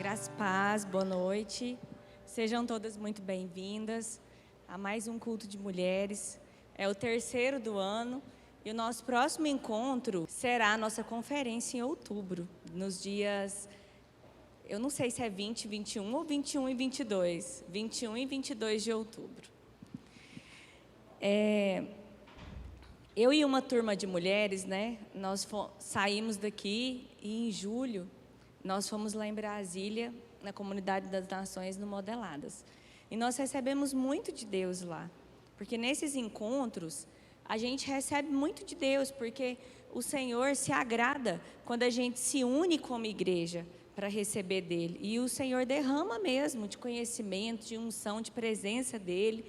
Graça e paz, boa noite. Sejam todas muito bem-vindas a mais um culto de mulheres. É o terceiro do ano e o nosso próximo encontro será a nossa conferência em outubro, nos dias, eu não sei se é 20, 21 ou 21 e 22, 21 e 22 de outubro. Eu e uma turma de mulheres, né, nós saímos daqui e em julho nós fomos lá em Brasília, na Comunidade das Nações, no Modeladas. E nós recebemos muito de Deus lá, porque nesses encontros a gente recebe muito de Deus, porque o Senhor se agrada quando a gente se une como igreja para receber dEle. E o Senhor derrama mesmo de conhecimento, de unção, de presença dEle.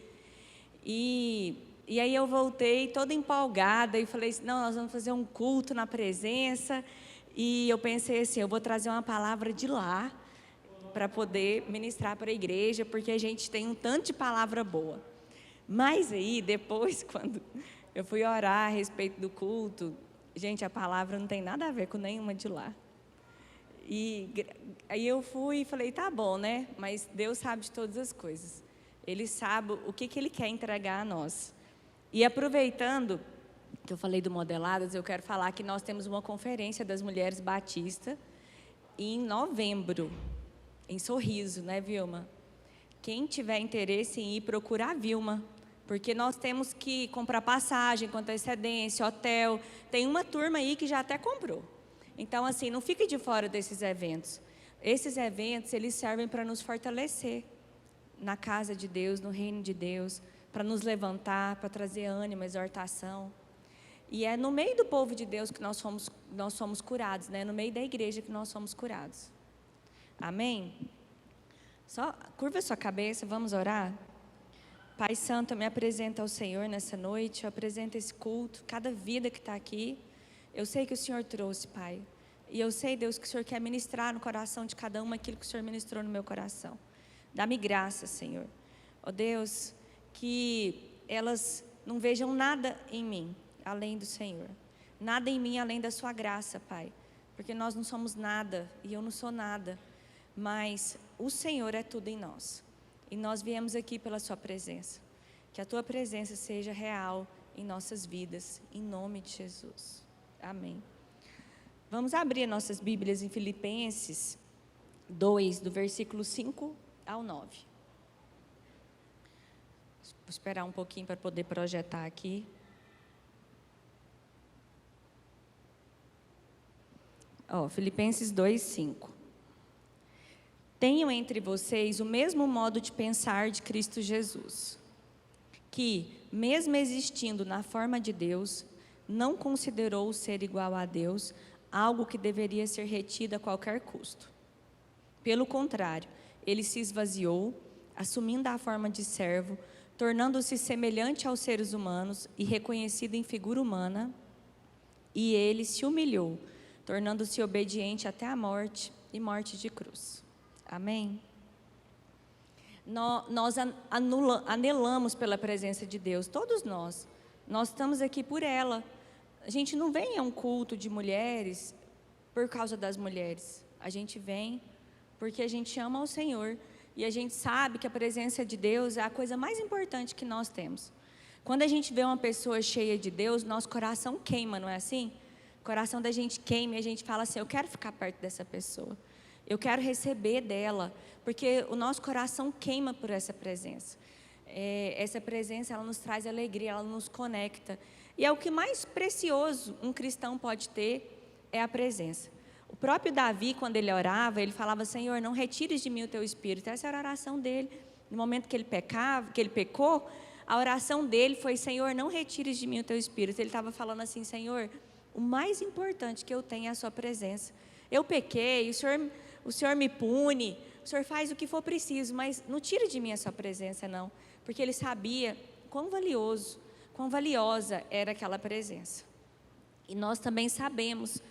E aí eu voltei toda empolgada e falei assim, não, nós vamos fazer um culto na presença. E eu pensei assim, eu vou trazer uma palavra de lá para poder ministrar para a igreja, porque a gente tem um tanto de palavra boa. Mas aí, depois, quando eu fui orar a respeito do culto, gente, a palavra não tem nada a ver com nenhuma de lá. E aí eu fui e falei, tá bom, né? Mas Deus sabe de todas as coisas. Ele sabe o que Ele quer entregar a nós. E aproveitando que eu falei do Modeladas, eu quero falar que nós temos uma conferência das mulheres batistas em novembro, em Sorriso, né, Vilma? Quem tiver interesse em ir, procura a Vilma, porque nós temos que comprar passagem com antecedência, hotel. Tem uma turma aí que já até comprou. Então, assim, não fique de fora desses eventos. Esses eventos, eles servem para nos fortalecer na casa de Deus, no reino de Deus, para nos levantar, para trazer ânimo, exortação. E é no meio do povo de Deus que nós somos curados, né? No meio da igreja que nós somos curados. Amém? Só curva sua cabeça, vamos orar? Pai Santo, eu me apresento ao Senhor nessa noite, eu apresento esse culto, cada vida que está aqui. Eu sei que o Senhor trouxe, Pai. E eu sei, Deus, que o Senhor quer ministrar no coração de cada uma aquilo que o Senhor ministrou no meu coração. Dá-me graça, Senhor. Ó Deus, que elas não vejam nada em mim além do Senhor. Nada em mim além da sua graça, Pai. Porque nós não somos nada e eu não sou nada. Mas o Senhor é tudo em nós. E nós viemos aqui pela sua presença. Que a tua presença seja real em nossas vidas. Em nome de Jesus. Amém. Vamos abrir nossas Bíblias em Filipenses 2, do versículo 5 ao 9. Vou esperar um pouquinho para poder projetar aqui. Filipenses 2, 5. Tenham entre vocês o mesmo modo de pensar de Cristo Jesus, que, mesmo existindo na forma de Deus, não considerou ser igual a Deus algo que deveria ser retido a qualquer custo. Pelo contrário, ele se esvaziou, assumindo a forma de servo, tornando-se semelhante aos seres humanos e reconhecido em figura humana, e ele se humilhou, tornando-se obediente até a morte e morte de cruz. Amém? Nós anelamos pela presença de Deus, todos nós. Nós estamos aqui por ela. A gente não vem a um culto de mulheres por causa das mulheres. A gente vem porque a gente ama o Senhor. E a gente sabe que a presença de Deus é a coisa mais importante que nós temos. Quando a gente vê uma pessoa cheia de Deus, nosso coração queima, não é assim? O coração da gente queima e a gente fala assim, eu quero ficar perto dessa pessoa. Eu quero receber dela, porque o nosso coração queima por essa presença. Essa presença, ela nos traz alegria, ela nos conecta. E é o que mais precioso um cristão pode ter, é a presença. O próprio Davi, quando ele orava, ele falava, Senhor, não retires de mim o teu espírito. Essa era a oração dele. No momento que ele pecou, a oração dele foi, Senhor, não retires de mim o teu espírito. Ele estava falando assim, Senhor, o mais importante que eu tenho é a sua presença. Eu pequei, o Senhor me pune, o Senhor faz o que for preciso, mas não tire de mim a sua presença, não. Porque ele sabia quão valioso, quão valiosa era aquela presença. E nós também sabemos.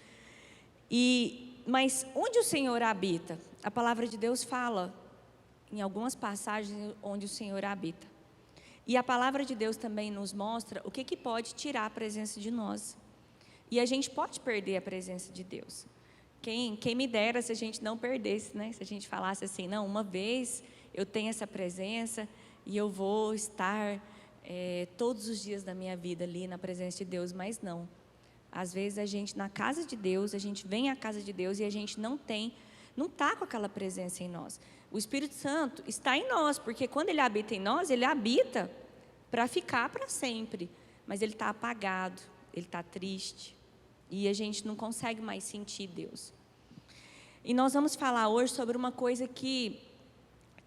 Mas onde o Senhor habita? A palavra de Deus fala em algumas passagens onde o Senhor habita. E a palavra de Deus também nos mostra o que pode tirar a presença de nós. E a gente pode perder a presença de Deus. Quem me dera se a gente não perdesse, né? Se a gente falasse assim, não, uma vez eu tenho essa presença e eu vou estar todos os dias da minha vida ali na presença de Deus, mas não. Às vezes a gente, na casa de Deus, a gente vem à casa de Deus e a gente não está com aquela presença em nós. O Espírito Santo está em nós, porque quando Ele habita em nós, Ele habita para ficar para sempre. Mas Ele está apagado, Ele está triste. E a gente não consegue mais sentir Deus. E nós vamos falar hoje sobre uma coisa que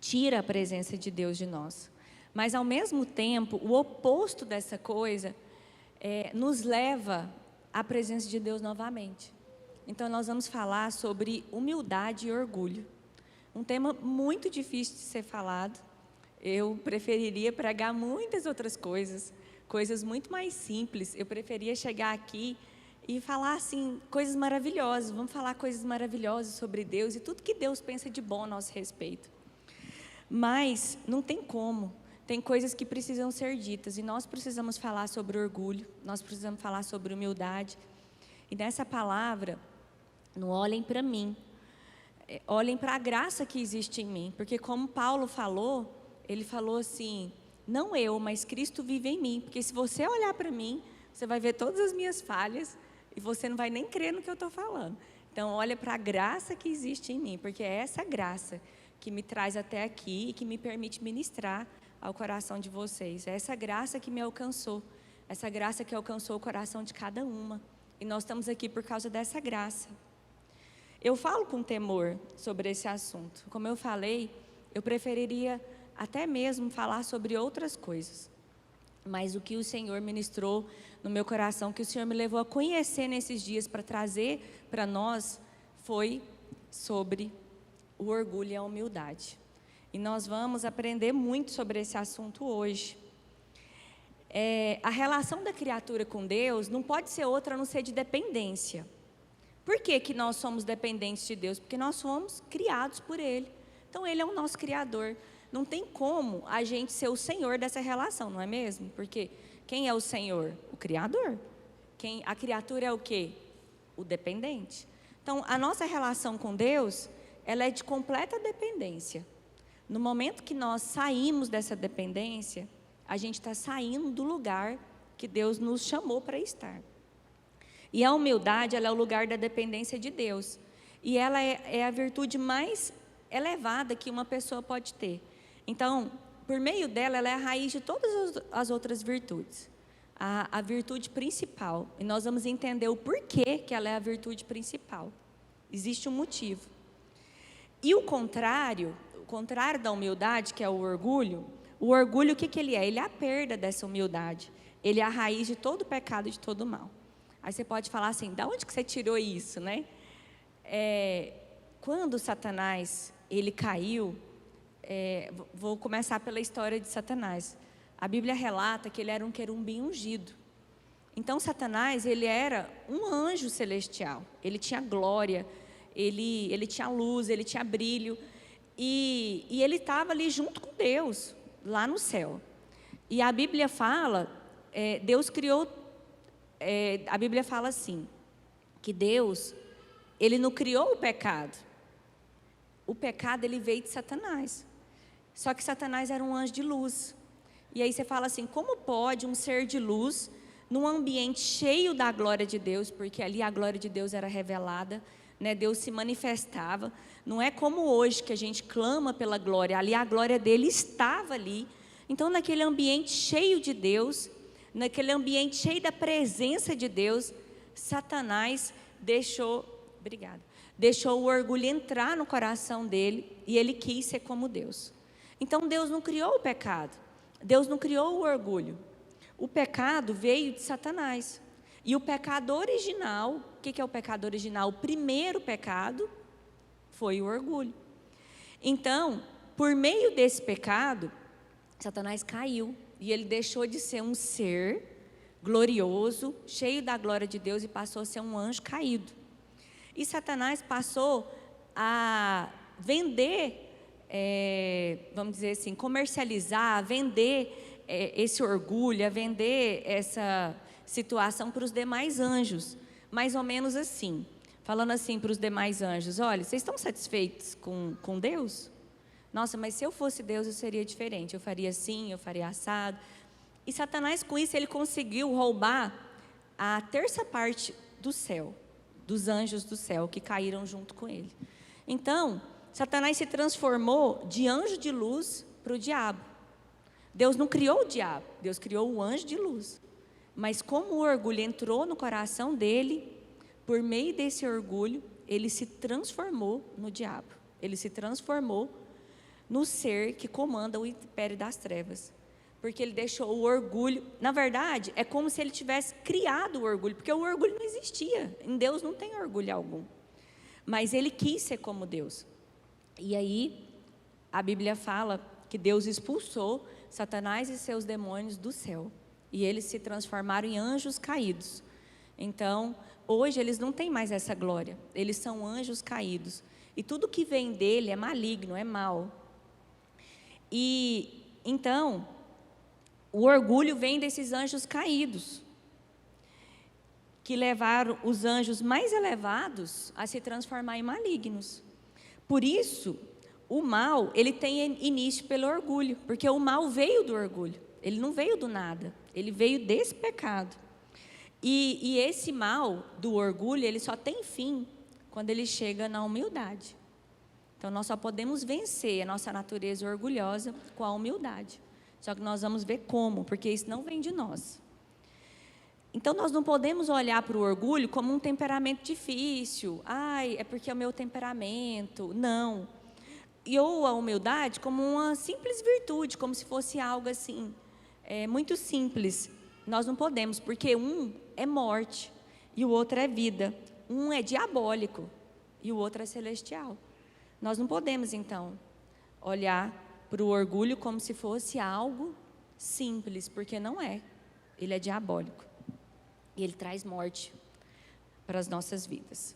tira a presença de Deus de nós. Mas, ao mesmo tempo, o oposto dessa coisa nos leva à presença de Deus novamente. Então, nós vamos falar sobre humildade e orgulho. Um tema muito difícil de ser falado. Eu preferiria pregar muitas outras coisas muito mais simples. Eu preferia chegar aqui e falar assim, coisas maravilhosas. Vamos falar coisas maravilhosas sobre Deus e tudo que Deus pensa de bom a nosso respeito. Mas não tem como. Tem coisas que precisam ser ditas. E nós precisamos falar sobre orgulho. Nós precisamos falar sobre humildade. E nessa palavra, não olhem para mim. Olhem para a graça que existe em mim. Porque como Paulo falou, ele falou assim, não eu, mas Cristo vive em mim. Porque se você olhar para mim, você vai ver todas as minhas falhas e você não vai nem crer no que eu estou falando. Então, olha para a graça que existe em mim, porque é essa graça que me traz até aqui e que me permite ministrar ao coração de vocês. É essa graça que me alcançou, essa graça que alcançou o coração de cada uma. E nós estamos aqui por causa dessa graça. Eu falo com temor sobre esse assunto. Como eu falei, eu preferiria até mesmo falar sobre outras coisas. Mas o que o Senhor ministrou no meu coração, que o Senhor me levou a conhecer nesses dias para trazer para nós, foi sobre o orgulho e a humildade. E nós vamos aprender muito sobre esse assunto hoje. A relação da criatura com Deus não pode ser outra a não ser de dependência. Por que que nós somos dependentes de Deus? Porque nós fomos criados por Ele. Então, Ele é o nosso Criador. Não tem como a gente ser o Senhor dessa relação, não é mesmo? Porque quem é o Senhor? O Criador. A criatura é o quê? O dependente. Então, a nossa relação com Deus, ela é de completa dependência. No momento que nós saímos dessa dependência, a gente está saindo do lugar que Deus nos chamou para estar. E a humildade, ela é o lugar da dependência de Deus. E ela é a virtude mais elevada que uma pessoa pode ter. Então, por meio dela, ela é a raiz de todas as outras virtudes. A virtude principal. E nós vamos entender o porquê que ela é a virtude principal. Existe um motivo. E o contrário da humildade, que é o orgulho, o que ele é? Ele é a perda dessa humildade. Ele é a raiz de todo pecado e de todo mal. Aí você pode falar assim, da onde que você tirou isso, né? Quando Satanás, ele caiu, vou começar pela história de Satanás. A Bíblia relata que ele era um querubim ungido. Então, Satanás, ele era um anjo celestial. Ele tinha glória, ele tinha luz, ele tinha brilho. E ele estava ali junto com Deus, lá no céu. E a Bíblia fala, Deus criou, a Bíblia fala assim, que Deus, Ele não criou o pecado. O pecado, ele veio de Satanás. Só que Satanás era um anjo de luz. E aí você fala assim, como pode um ser de luz, num ambiente cheio da glória de Deus, porque ali a glória de Deus era revelada, né? Deus se manifestava. Não é como hoje que a gente clama pela glória, ali a glória dele estava ali. Então, naquele ambiente cheio de Deus, naquele ambiente cheio da presença de Deus, Satanás deixou o orgulho entrar no coração dele e ele quis ser como Deus. Então, Deus não criou o pecado, Deus não criou o orgulho. O pecado veio de Satanás. E o pecado original, o que é o pecado original? O primeiro pecado foi o orgulho. Então, por meio desse pecado, Satanás caiu. E ele deixou de ser um ser glorioso, cheio da glória de Deus, e passou a ser um anjo caído. E Satanás passou a vender, vamos dizer assim, comercializar, a vender esse orgulho, a vender essa situação para os demais anjos. Mais ou menos assim. falando assim para os demais anjos: olha, vocês estão satisfeitos com Deus? Nossa, mas se eu fosse Deus eu seria diferente, eu faria assim, eu faria assado. E Satanás, com isso, ele conseguiu roubar a terça parte do céu, dos anjos do céu que caíram junto com ele. Então, Satanás se transformou de anjo de luz para o diabo. Deus não criou o diabo, Deus criou o anjo de luz. Mas como o orgulho entrou no coração dele, por meio desse orgulho, ele se transformou no diabo. Ele se transformou no ser que comanda o império das trevas. Porque ele deixou o orgulho, na verdade, é como se ele tivesse criado o orgulho, porque o orgulho não existia, em Deus não tem orgulho algum. Mas ele quis ser como Deus. E aí, a Bíblia fala que Deus expulsou Satanás e seus demônios do céu. E eles se transformaram em anjos caídos. Então, hoje eles não têm mais essa glória, eles são anjos caídos. E tudo que vem dele é maligno, é mal. E então, o orgulho vem desses anjos caídos, que levaram os anjos mais elevados a se transformar em malignos. Por isso, o mal, ele tem início pelo orgulho, porque o mal veio do orgulho, ele não veio do nada, ele veio desse pecado. E esse mal do orgulho, ele só tem fim quando ele chega na humildade. Então, nós só podemos vencer a nossa natureza orgulhosa com a humildade. Só que nós vamos ver como, porque isso não vem de nós. Então, nós não podemos olhar para o orgulho como um temperamento difícil. Ai, é porque é o meu temperamento. Não. Ou a humildade como uma simples virtude, como se fosse algo assim, muito simples. Nós não podemos, porque um é morte e o outro é vida. Um é diabólico e o outro é celestial. Nós não podemos, então, olhar para o orgulho como se fosse algo simples, porque não é. Ele é diabólico. E ele traz morte para as nossas vidas.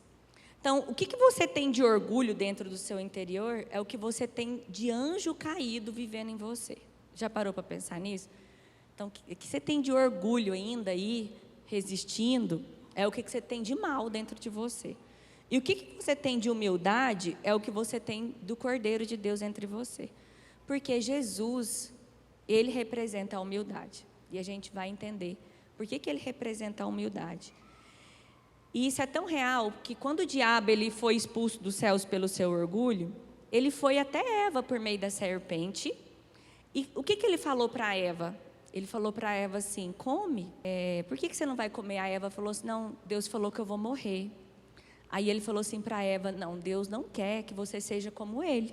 Então, o que você tem de orgulho dentro do seu interior é o que você tem de anjo caído vivendo em você. Já parou para pensar nisso? Então, o que você tem de orgulho ainda aí, resistindo, é o que você tem de mal dentro de você. E o que você tem de humildade é o que você tem do Cordeiro de Deus entre você. Porque Jesus, ele representa a humildade. E a gente vai entender por que ele representa a humildade. E isso é tão real que quando o diabo ele foi expulso dos céus pelo seu orgulho, ele foi até Eva por meio da serpente. E o que ele falou para Eva? Ele falou para Eva assim: come. Por que você não vai comer? A Eva falou assim: não, Deus falou que eu vou morrer. Aí ele falou assim para Eva: não, Deus não quer que você seja como ele.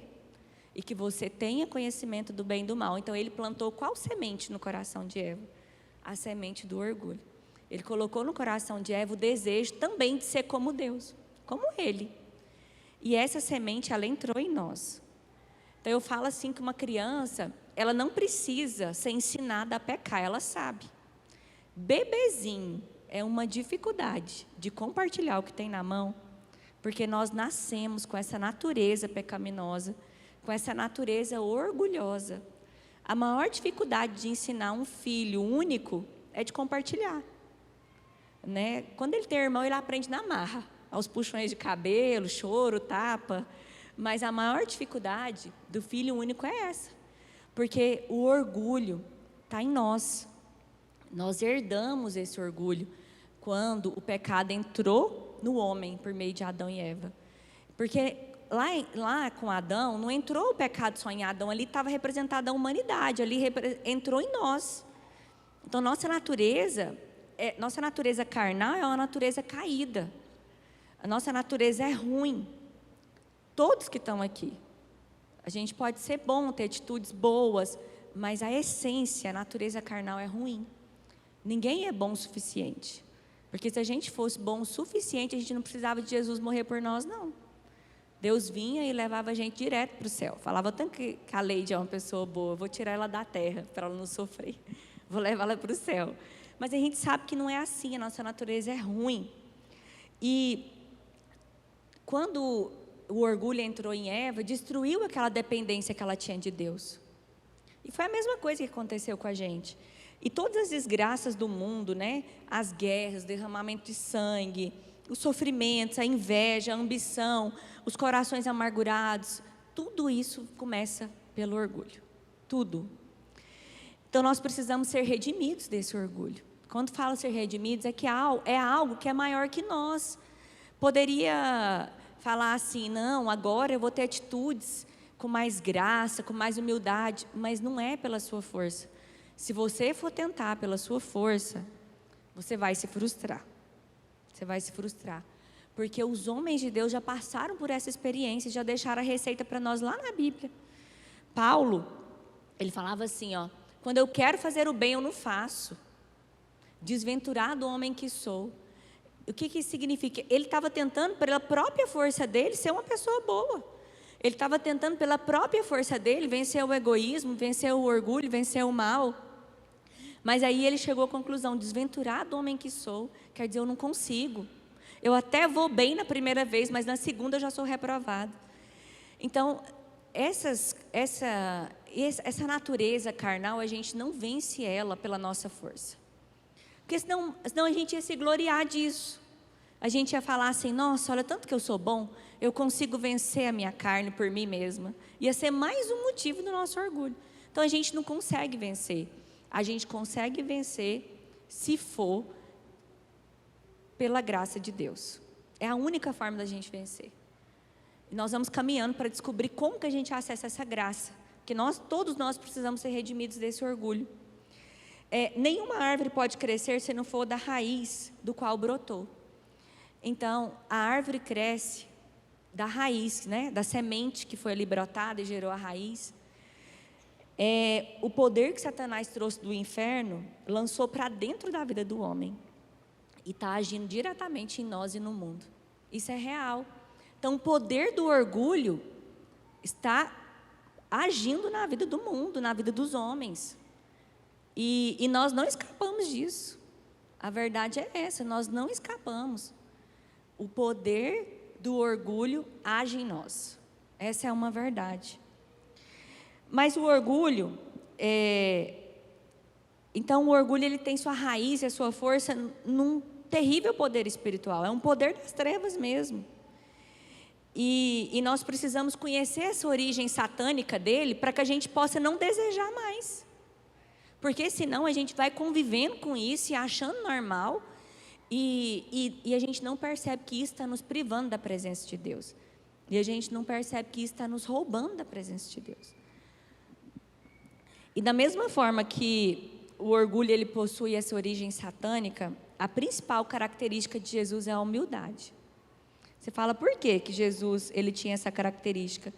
E que você tenha conhecimento do bem e do mal. Então ele plantou qual semente no coração de Eva? A semente do orgulho. Ele colocou no coração de Eva o desejo também de ser como Deus, como ele. E essa semente, ela entrou em nós. Então eu falo assim que uma criança, ela não precisa ser ensinada a pecar, ela sabe. Bebezinho é uma dificuldade de compartilhar o que tem na mão, porque nós nascemos com essa natureza pecaminosa, com essa natureza orgulhosa. A maior dificuldade de ensinar um filho único é de compartilhar. Né? Quando ele tem irmão, ele aprende na marra, aos puxões de cabelo, choro, tapa. Mas a maior dificuldade do filho único é essa, porque o orgulho está em nós. Nós herdamos esse orgulho quando o pecado entrou no homem por meio de Adão e Eva. Porque lá com Adão, não entrou o pecado só em Adão, ali estava representada a humanidade, ali entrou em nós. Então, nossa natureza carnal é uma natureza caída. A nossa natureza é ruim. Todos que estão aqui. A gente pode ser bom, ter atitudes boas, mas a essência, a natureza carnal é ruim. Ninguém é bom o suficiente. Porque se a gente fosse bom o suficiente, a gente não precisava de Jesus morrer por nós, não. Deus vinha e levava a gente direto para o céu. Falava tanto que a Leide é uma pessoa boa, vou tirar ela da terra para ela não sofrer. Vou levar ela para o céu. Mas a gente sabe que não é assim, a nossa natureza é ruim. E quando o orgulho entrou em Eva, destruiu aquela dependência que ela tinha de Deus. E foi a mesma coisa que aconteceu com a gente. E todas as desgraças do mundo, né? As guerras, derramamento de sangue, os sofrimentos, a inveja, a ambição, os corações amargurados, tudo isso começa pelo orgulho. Tudo. Então nós precisamos ser redimidos desse orgulho. Quando falo ser redimidos, é que é algo que é maior que nós. Poderia falar assim, não, agora eu vou ter atitudes com mais graça, com mais humildade, mas não é pela sua força. Se você for tentar pela sua força, você vai se frustrar. Você vai se frustrar. Porque os homens de Deus já passaram por essa experiência, já deixaram a receita para nós lá na Bíblia. Paulo, ele falava assim, ó, quando eu quero fazer o bem, eu não faço. Desventurado homem que sou. O que isso significa? Ele estava tentando, pela própria força dele, ser uma pessoa boa. Ele estava tentando, pela própria força dele, vencer o egoísmo, vencer o orgulho, vencer o mal. Mas aí ele chegou à conclusão, desventurado homem que sou, quer dizer, eu não consigo. Eu até vou bem na primeira vez, mas na segunda eu já sou reprovado. Então, essa natureza carnal, a gente não vence ela pela nossa força. Porque senão a gente ia se gloriar disso. A gente ia falar assim, nossa, olha, tanto que eu sou bom, eu consigo vencer a minha carne por mim mesma. Ia ser mais um motivo do nosso orgulho. Então a gente não consegue vencer. A gente consegue vencer se for pela graça de Deus. É a única forma da gente vencer. E nós vamos caminhando para descobrir como que a gente acessa essa graça. Porque todos nós precisamos ser redimidos desse orgulho. Nenhuma árvore pode crescer se não for da raiz do qual brotou. Então, a árvore cresce da raiz, né? Da semente que foi ali brotada e gerou a raiz. O poder que Satanás trouxe do inferno, lançou para dentro da vida do homem. E está agindo diretamente em nós e no mundo. Isso é real. Então, o poder do orgulho está agindo na vida do mundo, na vida dos homens. E nós não escapamos disso. A verdade é essa, nós não escapamos. O poder do orgulho age em nós. Essa é uma verdade. Mas o orgulho, então o orgulho ele tem sua raiz e a sua força num terrível poder espiritual. É um poder das trevas mesmo. E nós precisamos conhecer essa origem satânica dele para que a gente possa não desejar mais. Porque senão a gente vai convivendo com isso e achando normal e a gente não percebe que isso está nos privando da presença de Deus. E a gente não percebe que isso está nos roubando da presença de Deus. E da mesma forma que o orgulho ele possui essa origem satânica, a principal característica de Jesus é a humildade. Você fala, por que Jesus ele tinha essa característica?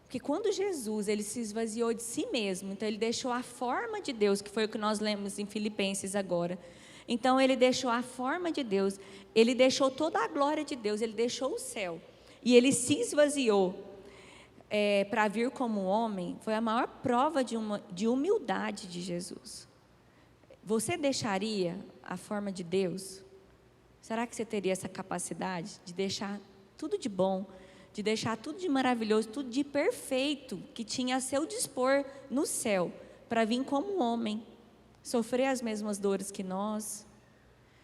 Porque quando Jesus ele se esvaziou de si mesmo, então ele deixou a forma de Deus, que foi o que nós lemos em Filipenses agora. Então ele deixou a forma de Deus, ele deixou toda a glória de Deus, ele deixou o céu. E ele se esvaziou para vir como homem, foi a maior prova de humildade de Jesus. Você deixaria a forma de Deus? Será que você teria essa capacidade de deixar tudo de bom, de deixar tudo de maravilhoso, tudo de perfeito, que tinha a seu dispor no céu, para vir como homem, sofrer as mesmas dores que nós,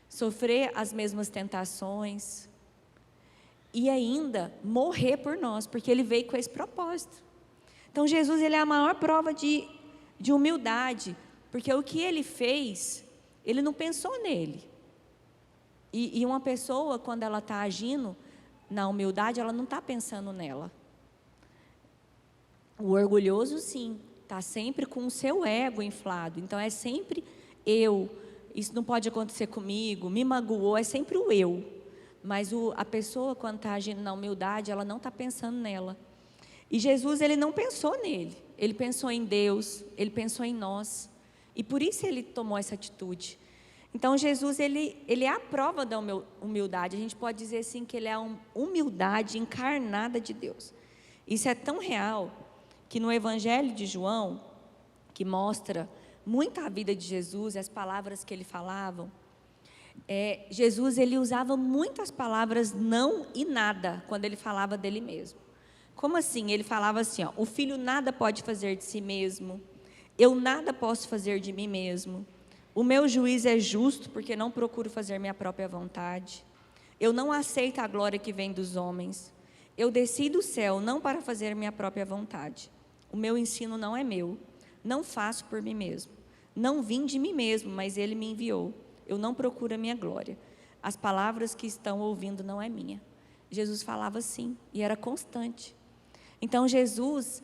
sofrer as mesmas tentações, e ainda morrer por nós, porque ele veio com esse propósito. Então Jesus ele é a maior prova de humildade, porque o que ele fez, ele não pensou nele. E uma pessoa, quando ela está agindo na humildade, ela não está pensando nela. O orgulhoso, sim, está sempre com o seu ego inflado. Então, é sempre eu. Isso não pode acontecer comigo, me magoou, é sempre o eu. Mas a pessoa, quando está agindo na humildade, ela não está pensando nela. E Jesus, ele não pensou nele. Ele pensou em Deus, ele pensou em nós. E por isso ele tomou essa atitude. Então, Jesus, ele é a prova da humildade. A gente pode dizer assim que ele é a humildade encarnada de Deus. Isso é tão real que no Evangelho de João, que mostra muito a vida de Jesus, as palavras que ele falava, Jesus ele usava muitas palavras não e nada quando ele falava dele mesmo. Como assim? Ele falava assim, ó, o filho nada pode fazer de si mesmo, eu nada posso fazer de mim mesmo. O meu juízo é justo, porque não procuro fazer minha própria vontade. Eu não aceito a glória que vem dos homens. Eu desci do céu não para fazer minha própria vontade. O meu ensino não é meu. Não faço por mim mesmo. Não vim de mim mesmo, mas Ele me enviou. Eu não procuro a minha glória. As palavras que estão ouvindo não é minha. Jesus falava assim, e era constante. Então Jesus,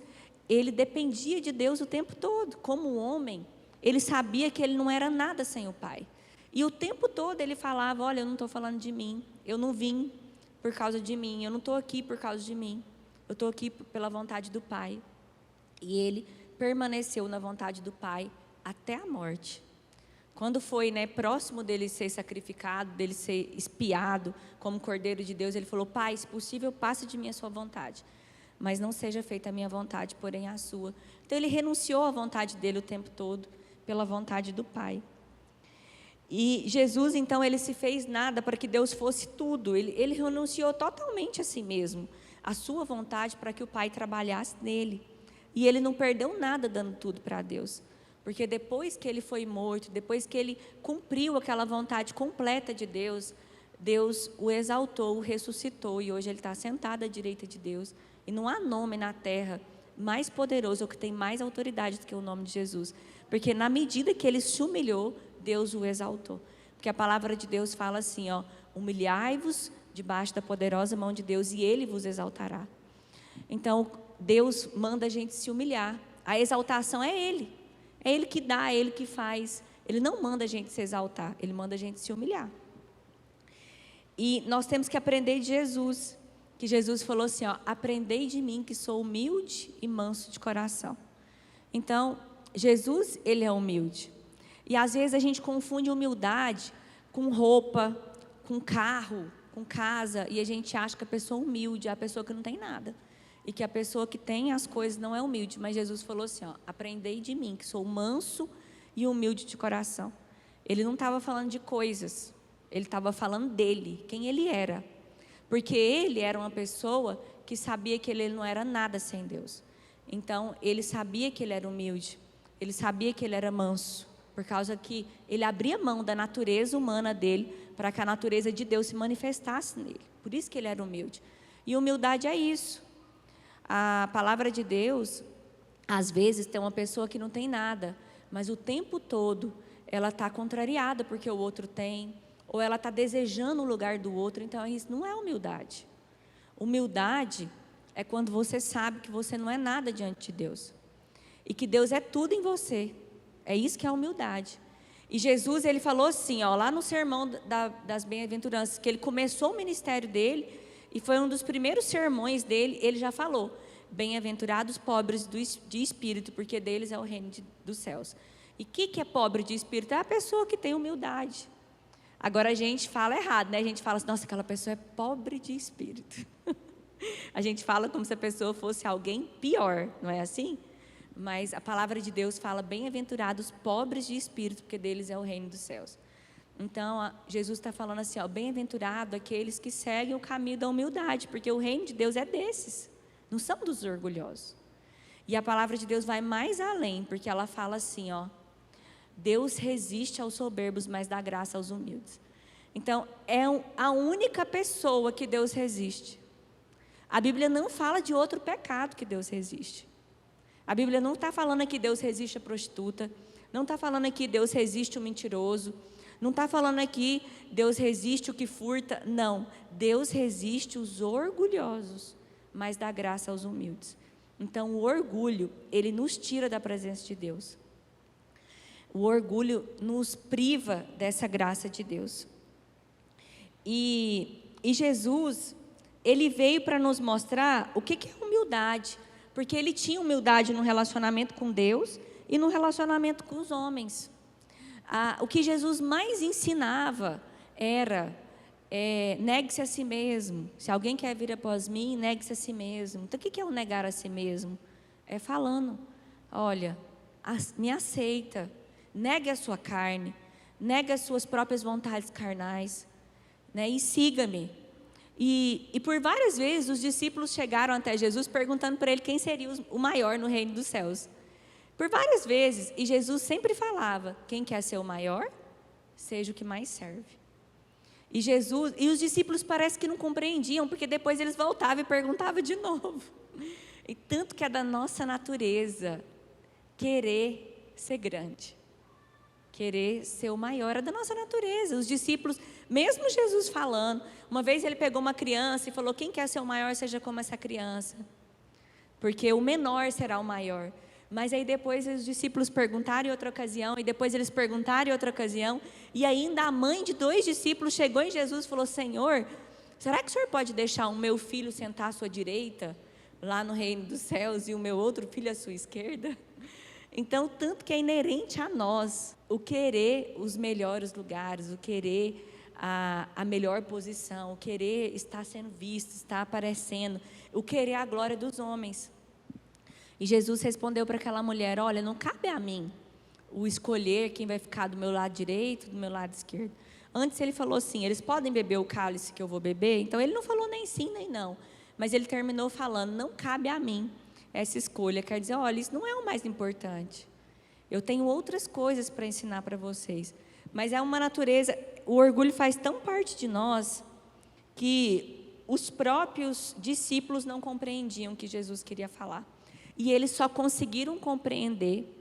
ele dependia de Deus o tempo todo. Como homem, ele sabia que ele não era nada sem o Pai. E o tempo todo ele falava, olha, eu não estou falando de mim. Eu não vim por causa de mim. Eu não estou aqui por causa de mim. Eu estou aqui pela vontade do Pai. E ele permaneceu na vontade do Pai até a morte. Quando foi, próximo dele ser sacrificado, dele ser espiado como Cordeiro de Deus, ele falou, Pai, se possível, passe de mim a sua vontade. Mas não seja feita a minha vontade, porém a sua. Então ele renunciou à vontade dele o tempo todo, pela vontade do Pai. E Jesus, então, ele se fez nada para que Deus fosse tudo. Ele renunciou totalmente a si mesmo, a sua vontade, para que o Pai trabalhasse nele. E ele não perdeu nada dando tudo para Deus. Porque depois que ele foi morto, depois que ele cumpriu aquela vontade completa de Deus, Deus o exaltou, o ressuscitou, e hoje ele está sentado à direita de Deus. E não há nome na terra mais poderoso, ou que tem mais autoridade do que o nome de Jesus. Porque na medida que ele se humilhou, Deus o exaltou. Porque a palavra de Deus fala assim, humilhai-vos debaixo da poderosa mão de Deus, e Ele vos exaltará. Então, Deus manda a gente se humilhar. A exaltação é Ele. É Ele que dá, é Ele que faz. Ele não manda a gente se exaltar, Ele manda a gente se humilhar. E nós temos que aprender de Jesus, que Jesus falou assim, aprendei de mim que sou humilde e manso de coração. Então, Jesus, Ele é humilde. E às vezes a gente confunde humildade com roupa, com carro, com casa, e a gente acha que a pessoa humilde é a pessoa que não tem nada. E que a pessoa que tem as coisas não é humilde. Mas Jesus falou assim, aprendei de mim, que sou manso e humilde de coração. Ele não estava falando de coisas, ele estava falando dele, quem ele era. Porque ele era uma pessoa que sabia que ele não era nada sem Deus. Então, ele sabia que ele era humilde, ele sabia que ele era manso, por causa que ele abria mão da natureza humana dele, para que a natureza de Deus se manifestasse nele. Por isso que ele era humilde. E humildade é isso. A palavra de Deus, às vezes tem uma pessoa que não tem nada, mas o tempo todo ela está contrariada porque o outro tem, ou ela está desejando o lugar do outro. Então isso não é humildade. Humildade é quando você sabe que você não é nada diante de Deus, e que Deus é tudo em você. É isso que é humildade. E Jesus, ele falou assim, lá no sermão das bem-aventuranças, que ele começou o ministério dele, e foi um dos primeiros sermões dele, ele já falou, bem-aventurados pobres de espírito, porque deles é o reino dos céus. E o que é pobre de espírito? É a pessoa que tem humildade. Agora a gente fala errado, A gente fala assim, nossa, aquela pessoa é pobre de espírito. A gente fala como se a pessoa fosse alguém pior, não é assim? Mas a palavra de Deus fala, bem-aventurados pobres de espírito, porque deles é o reino dos céus. Então, Jesus está falando assim, bem-aventurado aqueles que seguem o caminho da humildade, porque o reino de Deus é desses, não são dos orgulhosos. E a palavra de Deus vai mais além, porque ela fala assim, Deus resiste aos soberbos, mas dá graça aos humildes. Então, é a única pessoa que Deus resiste. A Bíblia não fala de outro pecado que Deus resiste. A Bíblia não está falando aqui que Deus resiste a prostituta, não está falando aqui que Deus resiste o mentiroso, não está falando aqui Deus resiste o que furta, não. Deus resiste os orgulhosos, mas dá graça aos humildes. Então o orgulho, ele nos tira da presença de Deus. O orgulho nos priva dessa graça de Deus. E Jesus, ele veio para nos mostrar o que é humildade, porque ele tinha humildade no relacionamento com Deus e no relacionamento com os homens. O que Jesus mais ensinava era, negue-se a si mesmo. Se alguém quer vir após mim, negue-se a si mesmo. Então o que é o negar a si mesmo? É falando, olha, me aceita, negue a sua carne, negue as suas próprias vontades carnais, e siga-me. E por várias vezes os discípulos chegaram até Jesus perguntando para ele quem seria o maior no reino dos céus. Por várias vezes, e Jesus sempre falava, quem quer ser o maior, seja o que mais serve. E os discípulos parece que não compreendiam, porque depois eles voltavam e perguntavam de novo. E tanto que é da nossa natureza querer ser grande, querer ser o maior, é da nossa natureza. Os discípulos, mesmo Jesus falando, uma vez ele pegou uma criança e falou: quem quer ser o maior, seja como essa criança, porque o menor será o maior. Mas aí depois os discípulos perguntaram em outra ocasião, e depois eles perguntaram em outra ocasião, e ainda a mãe de 2 discípulos chegou em Jesus e falou: Senhor, será que o Senhor pode deixar o meu filho sentar à sua direita, lá no reino dos céus, e o meu outro filho à sua esquerda? Então, tanto que é inerente a nós, o querer os melhores lugares, o querer a melhor posição, o querer estar sendo visto, estar aparecendo, o querer a glória dos homens. E Jesus respondeu para aquela mulher: olha, não cabe a mim o escolher quem vai ficar do meu lado direito, do meu lado esquerdo. Antes ele falou assim: eles podem beber o cálice que eu vou beber? Então ele não falou nem sim nem não, mas ele terminou falando: não cabe a mim essa escolha. Quer dizer, olha, isso não é o mais importante, eu tenho outras coisas para ensinar para vocês. Mas é uma natureza, o orgulho faz tão parte de nós, que os próprios discípulos não compreendiam o que Jesus queria falar. E eles só conseguiram compreender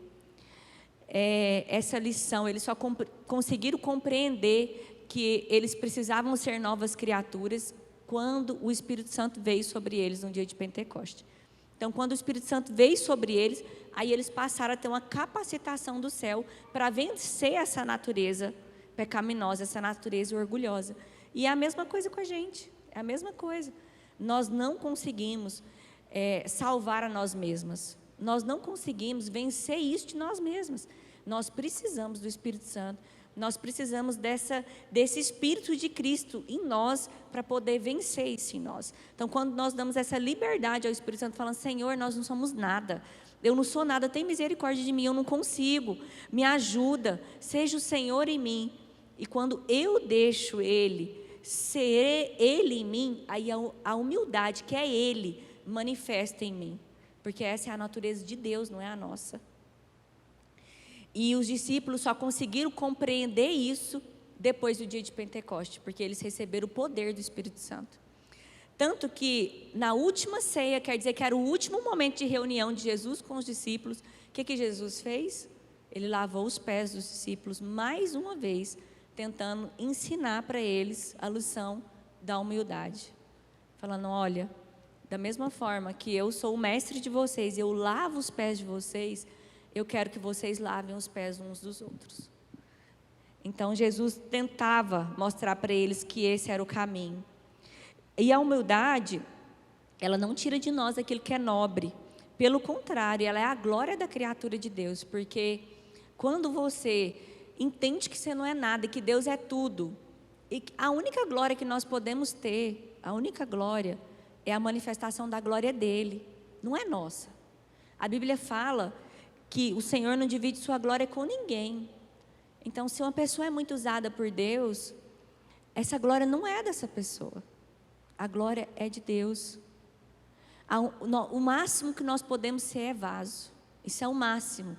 essa lição, eles só conseguiram compreender que eles precisavam ser novas criaturas quando o Espírito Santo veio sobre eles no dia de Pentecostes. Então, quando o Espírito Santo veio sobre eles, aí eles passaram a ter uma capacitação do céu para vencer essa natureza pecaminosa, essa natureza orgulhosa. E é a mesma coisa com a gente, é a mesma coisa. Nós não conseguimos salvar a nós mesmas. Nós não conseguimos vencer isso de nós mesmas. Nós precisamos do Espírito Santo. Nós precisamos desse Espírito de Cristo em nós para poder vencer isso em nós. Então, quando nós damos essa liberdade ao Espírito Santo, falando: Senhor, nós não somos nada, eu não sou nada, tem misericórdia de mim, eu não consigo, me ajuda, seja o Senhor em mim. E quando eu deixo Ele ser Ele em mim, aí a humildade que é Ele manifesta em mim, porque essa é a natureza de Deus, não é a nossa. E os discípulos só conseguiram compreender isso depois do dia de Pentecostes, porque eles receberam o poder do Espírito Santo. Tanto que na última ceia, quer dizer que era o último momento de reunião de Jesus com os discípulos, o que Jesus fez? Ele lavou os pés dos discípulos mais uma vez, tentando ensinar para eles a lição da humildade, falando: olha, da mesma forma que eu sou o mestre de vocês, eu lavo os pés de vocês, eu quero que vocês lavem os pés uns dos outros. Então Jesus tentava mostrar para eles que esse era o caminho. E a humildade, ela não tira de nós aquilo que é nobre. Pelo contrário, ela é a glória da criatura de Deus. Porque quando você entende que você não é nada, que Deus é tudo, e a única glória que nós podemos ter, a única glória, é a manifestação da glória dele, não é nossa. A Bíblia fala que o Senhor não divide sua glória com ninguém. Então, se uma pessoa é muito usada por Deus, essa glória não é dessa pessoa, a glória é de Deus. O máximo que nós podemos ser é vaso, isso é o máximo.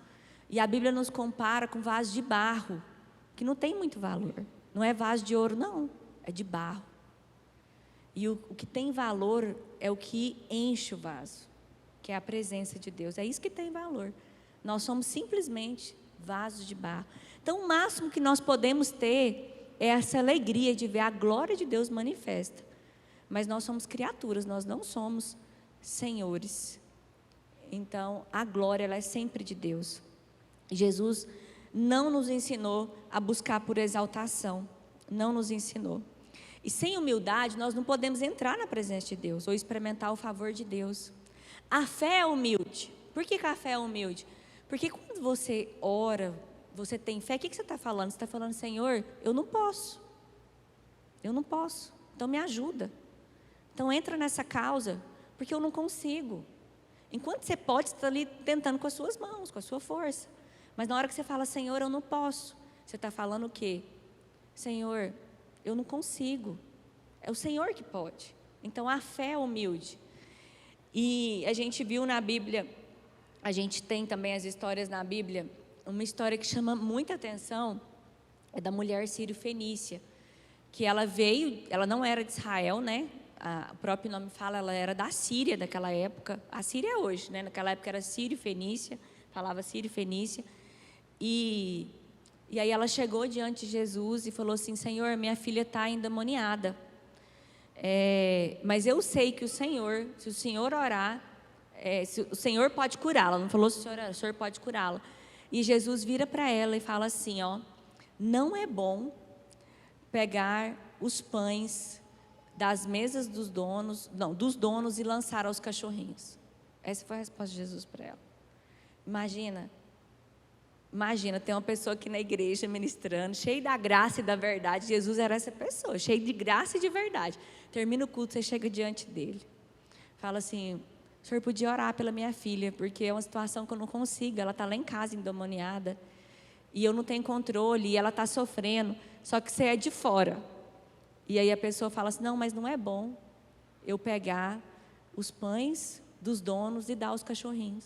E a Bíblia nos compara com vaso de barro, que não tem muito valor, não é vaso de ouro não, é de barro. E o que tem valor é o que enche o vaso, que é a presença de Deus, é isso que tem valor. Nós somos simplesmente vasos de barro. Então, o máximo que nós podemos ter é essa alegria de ver a glória de Deus manifesta. Mas nós somos criaturas, nós não somos senhores. Então, a glória, ela é sempre de Deus. Jesus não nos ensinou a buscar por exaltação, não nos ensinou. E sem humildade, nós não podemos entrar na presença de Deus, ou experimentar o favor de Deus. A fé é humilde. Por que a fé é humilde? Porque quando você ora, você tem fé, o que você está falando? Você está falando: Senhor, eu não posso, então me ajuda. Então entra nessa causa, porque eu não consigo. Enquanto você pode, você está ali tentando com as suas mãos, com a sua força. Mas na hora que você fala: Senhor, eu não posso, você está falando o quê? Senhor, eu não consigo, é o Senhor que pode. Então a fé é humilde. E a gente viu na Bíblia, a gente tem também as histórias na Bíblia, uma história que chama muita atenção, é da mulher sírio-fenícia, que ela veio, ela não era de Israel, né? O próprio nome fala, ela era da Síria daquela época. A Síria é hoje, né? Naquela época era Sírio e Fenícia, falava Sírio e Fenícia. E aí ela chegou diante de Jesus e falou assim: Senhor, minha filha está endemoniada. Mas eu sei que o Senhor, se o Senhor orar, o Senhor pode curá-la. Não falou se o Senhor pode curá-la. E Jesus vira para ela e fala assim, ó: não é bom pegar os pães das mesas dos donos e lançar aos cachorrinhos. Essa foi a resposta de Jesus para ela. Imagina, tem uma pessoa aqui na igreja ministrando, cheio da graça e da verdade. Jesus era essa pessoa, cheio de graça e de verdade. Termina o culto, você chega diante dele, fala assim: o senhor podia orar pela minha filha, porque é uma situação que eu não consigo, ela está lá em casa endemoniada, e eu não tenho controle, e ela está sofrendo, só que você é de fora. E aí a pessoa fala assim: não, mas não é bom eu pegar os pães dos donos e dar aos cachorrinhos.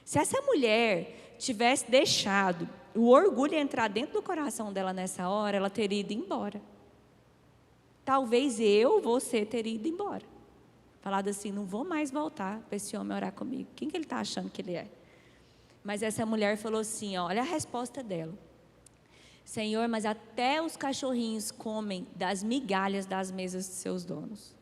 Se essa mulher tivesse deixado o orgulho entrar dentro do coração dela nessa hora, ela teria ido embora. Talvez você teria ido embora. Falado assim: não vou mais voltar para esse homem orar comigo. Quem que ele está achando que ele é? Mas essa mulher falou assim, ó, olha a resposta dela: Senhor, mas até os cachorrinhos comem das migalhas das mesas de seus donos.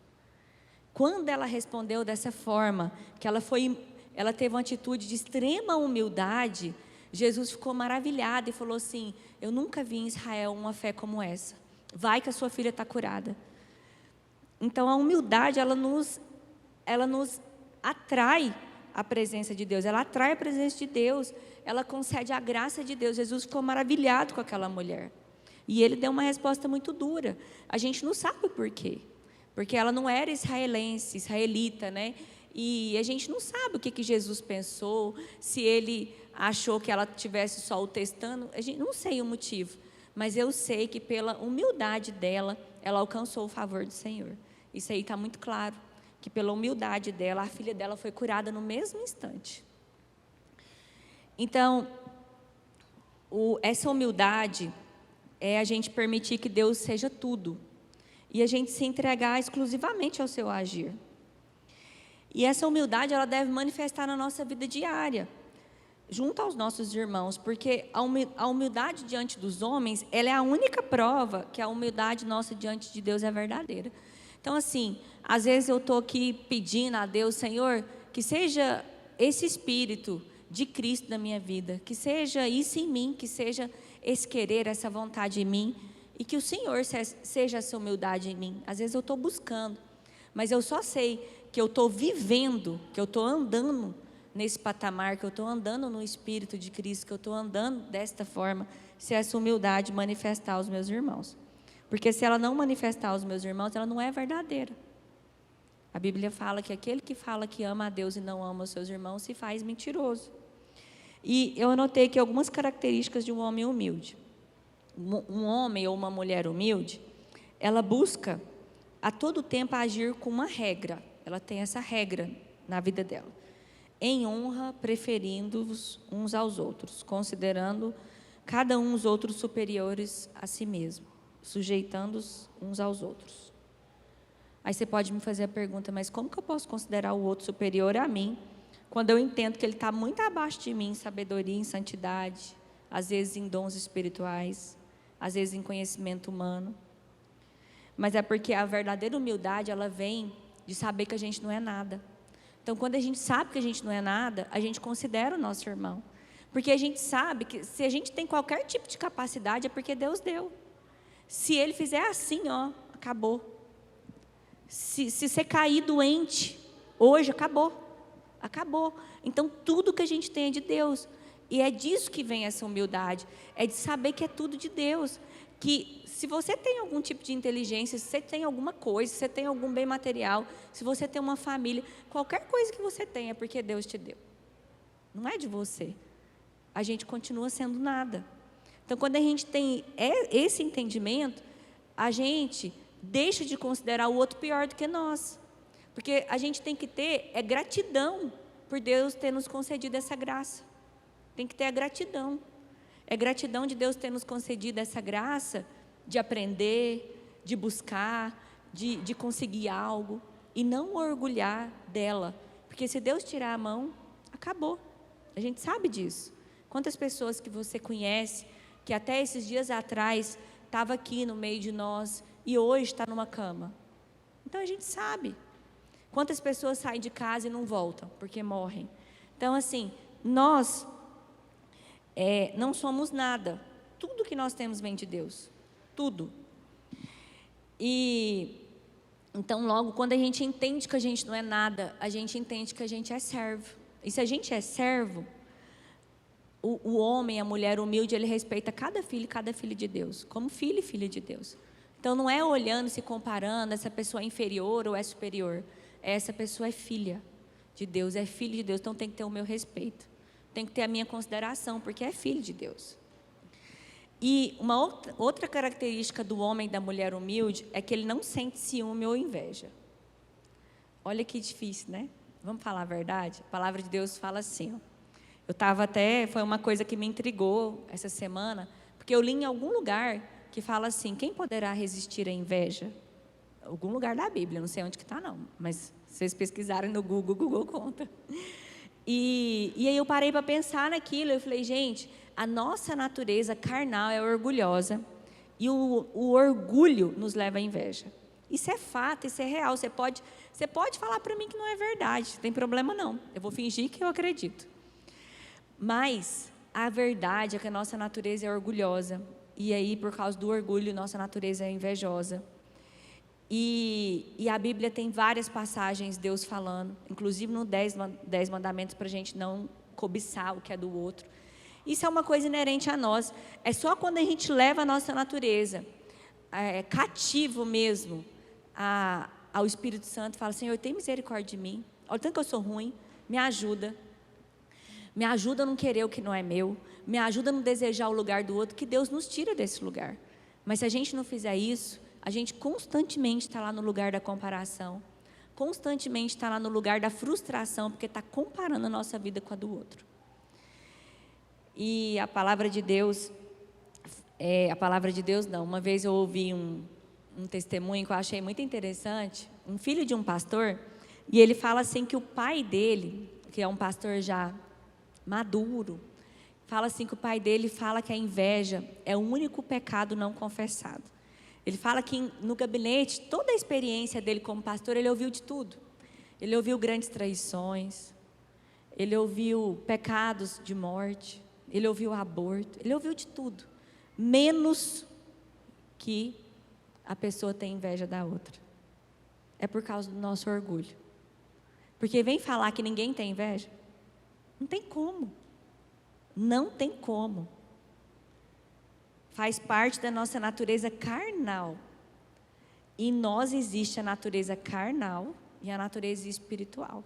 Quando ela respondeu dessa forma, que ela teve uma atitude de extrema humildade, Jesus ficou maravilhado e falou assim: eu nunca vi em Israel uma fé como essa. Vai que a sua filha está curada. Então a humildade, ela nos atrai a presença de Deus, ela atrai a presença de Deus, ela concede a graça de Deus. Jesus ficou maravilhado com aquela mulher. E ele deu uma resposta muito dura. A gente não sabe o porquê. Porque ela não era israelita, né? E a gente não sabe o que Jesus pensou, se ele achou que ela tivesse só o testando. Não sei o motivo. Mas eu sei que pela humildade dela, ela alcançou o favor do Senhor. Isso aí está muito claro. Que pela humildade dela, a filha dela foi curada no mesmo instante. Então, essa humildade é a gente permitir que Deus seja tudo. E a gente se entregar exclusivamente ao seu agir. E essa humildade, ela deve manifestar na nossa vida diária, junto aos nossos irmãos, porque a humildade diante dos homens, ela é a única prova que a humildade nossa diante de Deus é verdadeira. Então, assim, às vezes eu estou aqui pedindo a Deus: Senhor, que seja esse Espírito de Cristo na minha vida, que seja isso em mim, que seja esse querer, essa vontade em mim, e que o Senhor seja essa humildade em mim. Às vezes eu estou buscando, mas eu só sei que eu estou vivendo, que eu estou andando nesse patamar, que eu estou andando no Espírito de Cristo, que eu estou andando desta forma, se essa humildade manifestar aos meus irmãos. Porque se ela não manifestar aos meus irmãos, ela não é verdadeira. A Bíblia fala que aquele que fala que ama a Deus e não ama os seus irmãos se faz mentiroso. E eu anotei aqui algumas características de um homem humilde. Um homem ou uma mulher humilde, ela busca a todo tempo agir com uma regra. Ela tem essa regra na vida dela. Em honra, preferindo-os uns aos outros, considerando cada um os outros superiores a si mesmo, sujeitando-os uns aos outros. Aí você pode me fazer a pergunta: mas como que eu posso considerar o outro superior a mim, quando eu entendo que ele está muito abaixo de mim em sabedoria, em santidade, às vezes em dons espirituais, às vezes em conhecimento humano? Mas é porque a verdadeira humildade, ela vem de saber que a gente não é nada. Então, quando a gente sabe que a gente não é nada, a gente considera o nosso irmão. Porque a gente sabe que se a gente tem qualquer tipo de capacidade, é porque Deus deu. Se Ele fizer assim, ó, acabou. Se você cair doente, hoje, acabou. Acabou. Então, tudo que a gente tem é de Deus. E é disso que vem essa humildade. É de saber que é tudo de Deus. Que se você tem algum tipo de inteligência, se você tem alguma coisa, se você tem algum bem material, se você tem uma família, qualquer coisa que você tenha é porque Deus te deu. Não é de você. A gente continua sendo nada. Então, quando a gente tem esse entendimento, a gente deixa de considerar o outro pior do que nós. Porque a gente tem que ter gratidão por Deus ter nos concedido essa graça. Tem que ter a gratidão. É gratidão de Deus ter nos concedido essa graça de aprender, de buscar, de conseguir algo, e não orgulhar dela, porque se Deus tirar a mão, acabou. A gente sabe disso. Quantas pessoas que você conhece, que até esses dias atrás estava aqui no meio de nós e hoje está numa cama. Então a gente sabe. Quantas pessoas saem de casa e não voltam porque morrem. Então assim, nós não somos nada. Tudo que nós temos vem de Deus. Tudo. E então logo quando a gente entende que a gente não é nada, a gente entende que a gente é servo. E se a gente é servo, o homem, a mulher humilde, ele respeita cada filho de Deus, como filho e filha de Deus. Então não é olhando, se comparando, essa pessoa é inferior ou é superior. Essa pessoa é filha de Deus, é filho de Deus, então tem que ter o meu respeito. Tem que ter a minha consideração, porque é filho de Deus. E uma outra característica do homem e da mulher humilde é que ele não sente ciúme ou inveja. Olha que difícil, né? Vamos falar a verdade? A palavra de Deus fala assim, ó. Foi uma coisa que me intrigou essa semana, porque eu li em algum lugar que fala assim, quem poderá resistir à inveja? Algum lugar da Bíblia, não sei onde que está não, mas se vocês pesquisarem no Google, o Google conta. E aí eu parei para pensar naquilo, eu falei, gente, a nossa natureza carnal é orgulhosa, e o orgulho nos leva à inveja. Isso é fato, isso é real, você pode falar para mim que não é verdade, não tem problema não, eu vou fingir que eu acredito. Mas a verdade é que a nossa natureza é orgulhosa. E aí, por causa do orgulho, nossa natureza é invejosa. E a Bíblia tem várias passagens, Deus falando, inclusive no 10 mandamentos, para a gente não cobiçar o que é do outro. Isso é uma coisa inerente a nós. É só quando a gente leva a nossa natureza cativo mesmo ao Espírito Santo, fala, Senhor, tem misericórdia de mim. Olha, tanto que eu sou ruim, me ajuda. Me ajuda a não querer o que não é meu. Me ajuda a não desejar o lugar do outro, que Deus nos tira desse lugar. Mas se a gente não fizer isso, a gente constantemente está lá no lugar da comparação. Constantemente está lá no lugar da frustração, porque está comparando a nossa vida com a do outro. E a palavra de Deus, uma vez eu ouvi um testemunho que eu achei muito interessante, um filho de um pastor, e ele fala assim que o pai dele, que é um pastor já maduro, fala assim que o pai dele fala que a inveja é o único pecado não confessado. Ele fala que no gabinete, toda a experiência dele como pastor, ele ouviu de tudo. Ele ouviu grandes traições, ele ouviu pecados de morte, ele ouviu aborto, ele ouviu de tudo, menos que a pessoa tem inveja da outra. É por causa do nosso orgulho. Porque vem falar que ninguém tem inveja, não tem como. Não tem como. Faz parte da nossa natureza carnal. Em nós existe a natureza carnal e a natureza espiritual.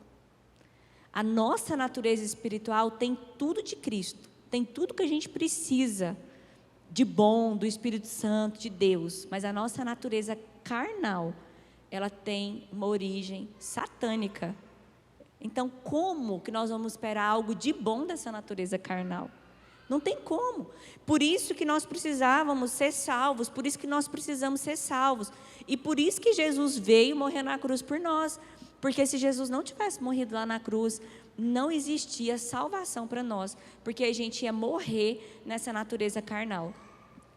A nossa natureza espiritual tem tudo de Cristo. Tem tudo que a gente precisa de bom, do Espírito Santo, de Deus. Mas a nossa natureza carnal, ela tem uma origem satânica. Então, como que nós vamos esperar algo de bom dessa natureza carnal? Não tem como. Por isso que nós precisávamos ser salvos, por isso que nós precisamos ser salvos. E por isso que Jesus veio morrer na cruz por nós. Porque se Jesus não tivesse morrido lá na cruz, não existia salvação para nós. Porque a gente ia morrer nessa natureza carnal.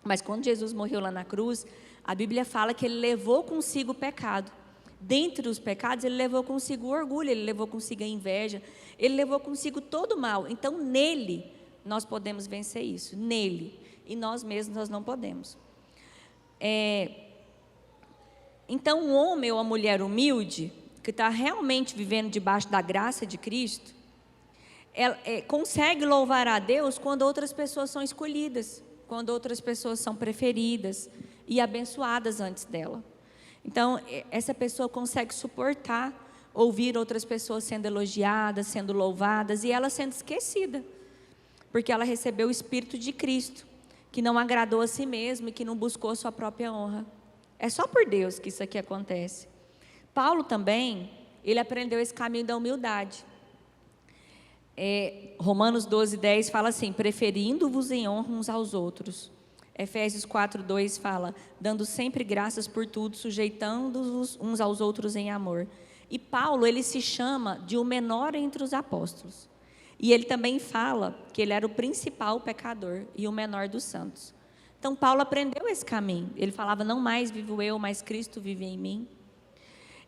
Mas quando Jesus morreu lá na cruz, a Bíblia fala que Ele levou consigo o pecado. Dentre os pecados, Ele levou consigo o orgulho, Ele levou consigo a inveja, Ele levou consigo todo o mal. Então, nele, nós podemos vencer isso. Nele. E nós mesmos, nós não podemos. Então, o homem ou a mulher humilde, que está realmente vivendo debaixo da graça de Cristo, consegue louvar a Deus quando outras pessoas são escolhidas, quando outras pessoas são preferidas e abençoadas antes dela. Então, essa pessoa consegue suportar ouvir outras pessoas sendo elogiadas, sendo louvadas, e ela sendo esquecida, porque ela recebeu o Espírito de Cristo, que não agradou a si mesmo e que não buscou a sua própria honra. É só por Deus que isso aqui acontece. Paulo também, ele aprendeu esse caminho da humildade. Romanos 12:10 fala assim: preferindo-vos em honra uns aos outros, Efésios 4:2 fala, dando sempre graças por tudo, sujeitando-os uns aos outros em amor. E Paulo, ele se chama de o menor entre os apóstolos. E ele também fala que ele era o principal pecador e o menor dos santos. Então Paulo aprendeu esse caminho. Ele falava, não mais vivo eu, mas Cristo vive em mim.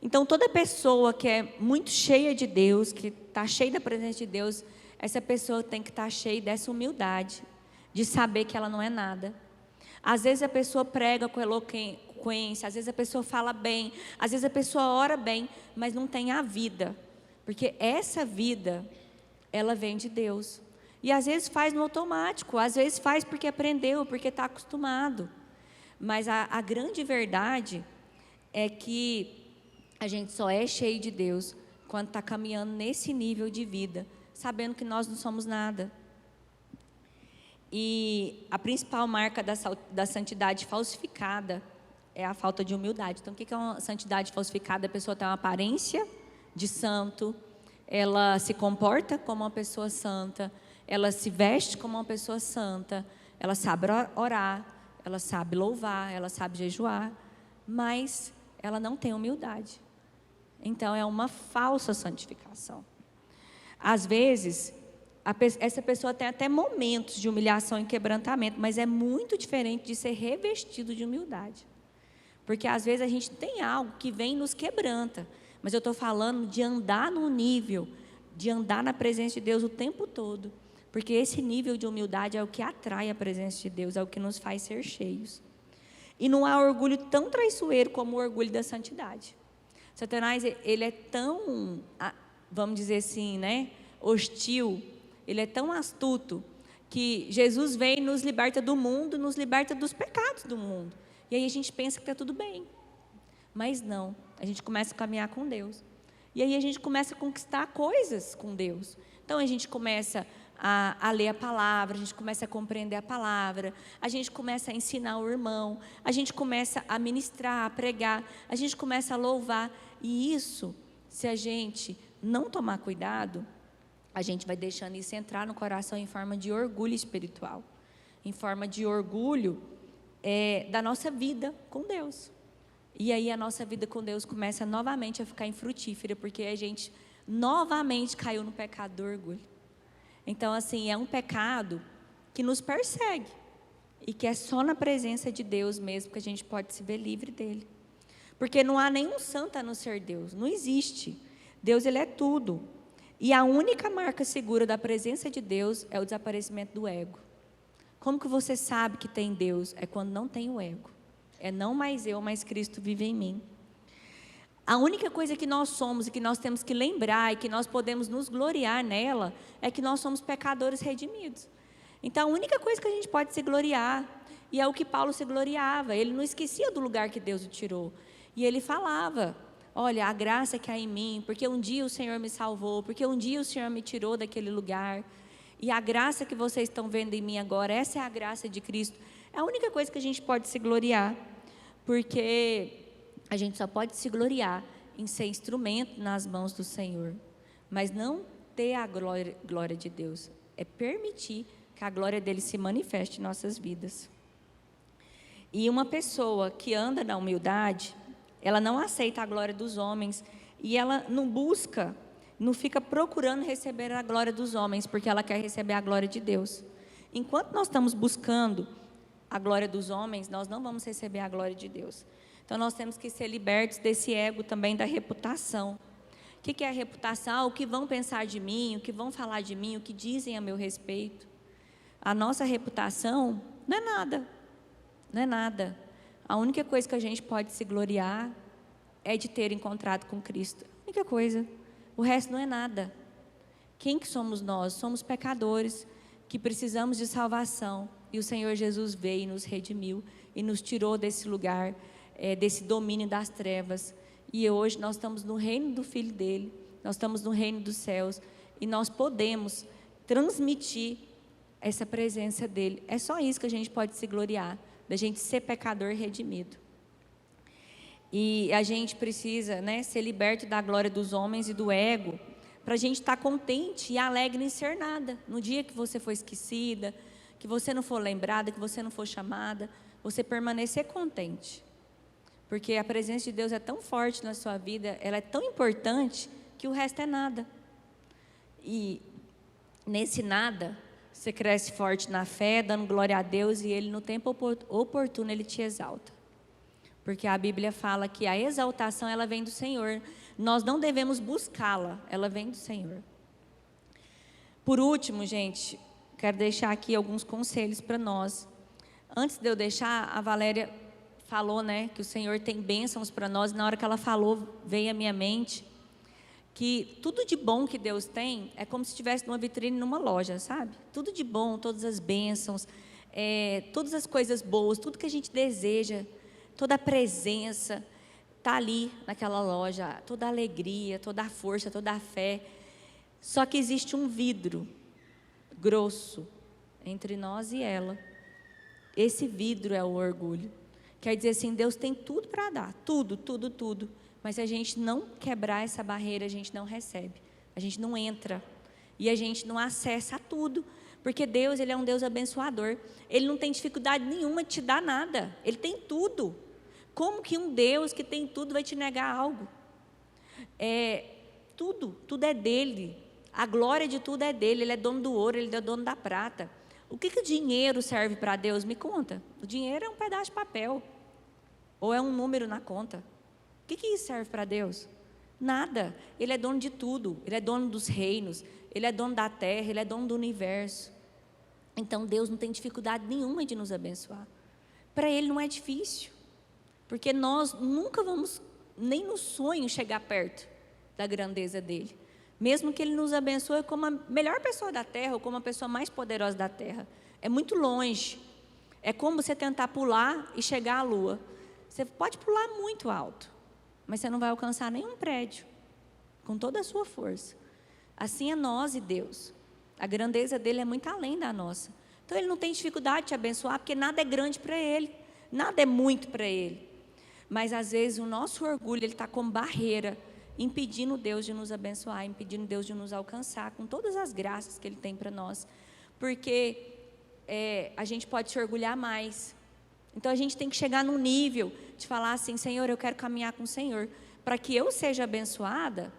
Então toda pessoa que é muito cheia de Deus, que está cheia da presença de Deus, essa pessoa tem que estar cheia dessa humildade, de saber que ela não é nada. Às vezes a pessoa prega com eloquência, às vezes a pessoa fala bem, às vezes a pessoa ora bem, mas não tem a vida. Porque essa vida, ela vem de Deus. E às vezes faz no automático, às vezes faz porque aprendeu, porque está acostumado. Mas a grande verdade é que a gente só é cheio de Deus quando está caminhando nesse nível de vida, sabendo que nós não somos nada. E a principal marca da santidade falsificada é a falta de humildade. Então, o que é uma santidade falsificada? A pessoa tem uma aparência de santo, ela se comporta como uma pessoa santa, ela se veste como uma pessoa santa, ela sabe orar, ela sabe louvar, ela sabe jejuar, mas ela não tem humildade. Então, é uma falsa santificação. Às vezes, essa pessoa tem até momentos de humilhação e quebrantamento, mas é muito diferente de ser revestido de humildade. Porque às vezes a gente tem algo que vem e nos quebranta, mas eu estou falando de andar num nível, de andar na presença de Deus o tempo todo, porque esse nível de humildade é o que atrai a presença de Deus, é o que nos faz ser cheios. E não há orgulho tão traiçoeiro como o orgulho da santidade. Satanás, ele é tão, vamos dizer assim, né, hostil, ele é tão astuto, que Jesus vem e nos liberta do mundo, nos liberta dos pecados do mundo. E aí a gente pensa que está tudo bem. Mas não, a gente começa a caminhar com Deus. E aí a gente começa a conquistar coisas com Deus. Então a gente começa a ler a palavra, a gente começa a compreender a palavra, a gente começa a ensinar o irmão, a gente começa a ministrar, a pregar, a gente começa a louvar. E isso, se a gente não tomar cuidado, a gente vai deixando isso entrar no coração em forma de orgulho espiritual, em forma de orgulho da nossa vida com Deus. E aí a nossa vida com Deus começa novamente a ficar infrutífera, porque a gente novamente caiu no pecado do orgulho. Então, assim, é um pecado que nos persegue, e que é só na presença de Deus mesmo que a gente pode se ver livre dele. Porque não há nenhum santo a não ser Deus, não existe. Deus, ele é tudo. E a única marca segura da presença de Deus é o desaparecimento do ego. Como que você sabe que tem Deus? É quando não tem o ego. É não mais eu, mas Cristo vive em mim. A única coisa que nós somos e que nós temos que lembrar e que nós podemos nos gloriar nela é que nós somos pecadores redimidos. Então a única coisa que a gente pode se gloriar, e é o que Paulo se gloriava, ele não esquecia do lugar que Deus o tirou. E ele falava, olha, a graça que há em mim, porque um dia o Senhor me salvou, porque um dia o Senhor me tirou daquele lugar, e a graça que vocês estão vendo em mim agora, essa é a graça de Cristo. É a única coisa que a gente pode se gloriar, porque a gente só pode se gloriar em ser instrumento nas mãos do Senhor, mas não ter a glória de Deus, é permitir que a glória dele se manifeste em nossas vidas. E uma pessoa que anda na humildade, ela não aceita a glória dos homens, e ela não busca, não fica procurando receber a glória dos homens, porque ela quer receber a glória de Deus. Enquanto nós estamos buscando a glória dos homens, nós não vamos receber a glória de Deus. Então nós temos que ser libertos desse ego também da reputação. O que é a reputação? O que vão pensar de mim, o que vão falar de mim, o que dizem a meu respeito. A nossa reputação não é nada, não é nada. A única coisa que a gente pode se gloriar é de ter encontrado com Cristo. A única coisa. O resto não é nada. Quem que somos nós? Somos pecadores que precisamos de salvação. E o Senhor Jesus veio e nos redimiu e nos tirou desse lugar, desse domínio das trevas. E hoje nós estamos no reino do Filho dele, nós estamos no reino dos céus, e nós podemos transmitir essa presença dele. É só isso que a gente pode se gloriar, da gente ser pecador redimido. E a gente precisa, ser liberto da glória dos homens e do ego, para a gente estar contente e alegre em ser nada. No dia que você for esquecida, que você não for lembrada, que você não for chamada, você permanecer contente. Porque a presença de Deus é tão forte na sua vida, ela é tão importante, que o resto é nada. E nesse nada, você cresce forte na fé, dando glória a Deus, e Ele no tempo oportuno, Ele te exalta. Porque a Bíblia fala que a exaltação, ela vem do Senhor. Nós não devemos buscá-la, ela vem do Senhor. Por último, gente, quero deixar aqui alguns conselhos para nós. Antes de eu deixar, a Valéria falou, né, que o Senhor tem bênçãos para nós. Na hora que ela falou, veio à minha mente que tudo de bom que Deus tem é como se estivesse numa vitrine numa loja, sabe? Tudo de bom, todas as bênçãos, todas as coisas boas, tudo que a gente deseja, toda a presença está ali naquela loja, toda a alegria, toda a força, toda a fé. Só que existe um vidro grosso entre nós e ela. Esse vidro é o orgulho. Quer dizer assim, Deus tem tudo para dar, tudo, tudo, tudo. Mas se a gente não quebrar essa barreira, a gente não recebe, a gente não entra e a gente não acessa tudo, porque Deus, Ele é um Deus abençoador. Ele não tem dificuldade nenhuma de te dar nada, Ele tem tudo. Como que um Deus que tem tudo vai te negar algo? Tudo é dele, a glória de tudo é dele. Ele é dono do ouro, Ele é dono da prata. O que o dinheiro serve para Deus? Me conta. O dinheiro é um pedaço de papel ou é um número na conta. O que isso serve para Deus? Nada. Ele é dono de tudo. Ele é dono dos reinos. Ele é dono da terra. Ele é dono do universo. Então Deus não tem dificuldade nenhuma de nos abençoar. Para Ele não é difícil. Porque nós nunca vamos, nem no sonho, chegar perto da grandeza dEle. Mesmo que Ele nos abençoe como a melhor pessoa da terra, ou como a pessoa mais poderosa da terra. É muito longe. É como você tentar pular e chegar à lua. Você pode pular muito alto, mas você não vai alcançar nenhum prédio, com toda a sua força. Assim é nós e Deus. A grandeza dEle é muito além da nossa. Então Ele não tem dificuldade de te abençoar, porque nada é grande para Ele, nada é muito para Ele. Mas às vezes o nosso orgulho, ele está como barreira, impedindo Deus de nos abençoar, impedindo Deus de nos alcançar, com todas as graças que Ele tem para nós. Porque a gente pode se orgulhar mais. Então a gente tem que chegar num nível de falar assim: Senhor, eu quero caminhar com o Senhor, para que eu seja abençoada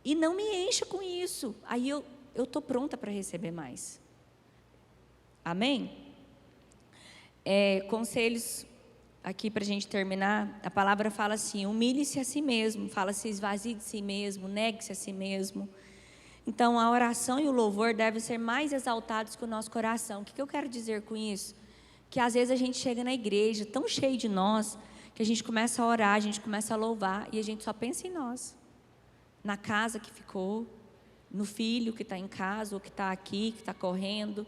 e não me encha com isso. Aí eu estou pronta para receber mais. Amém? Conselhos aqui para a gente terminar. A palavra fala assim: humilhe-se a si mesmo, fala se esvazie de si mesmo, negue-se a si mesmo. Então a oração e o louvor devem ser mais exaltados que o nosso coração. O que eu quero dizer com isso? Que às vezes a gente chega na igreja tão cheio de nós, que a gente começa a orar, a gente começa a louvar, e a gente só pensa em nós, na casa que ficou, no filho que está em casa, ou que está aqui, que está correndo,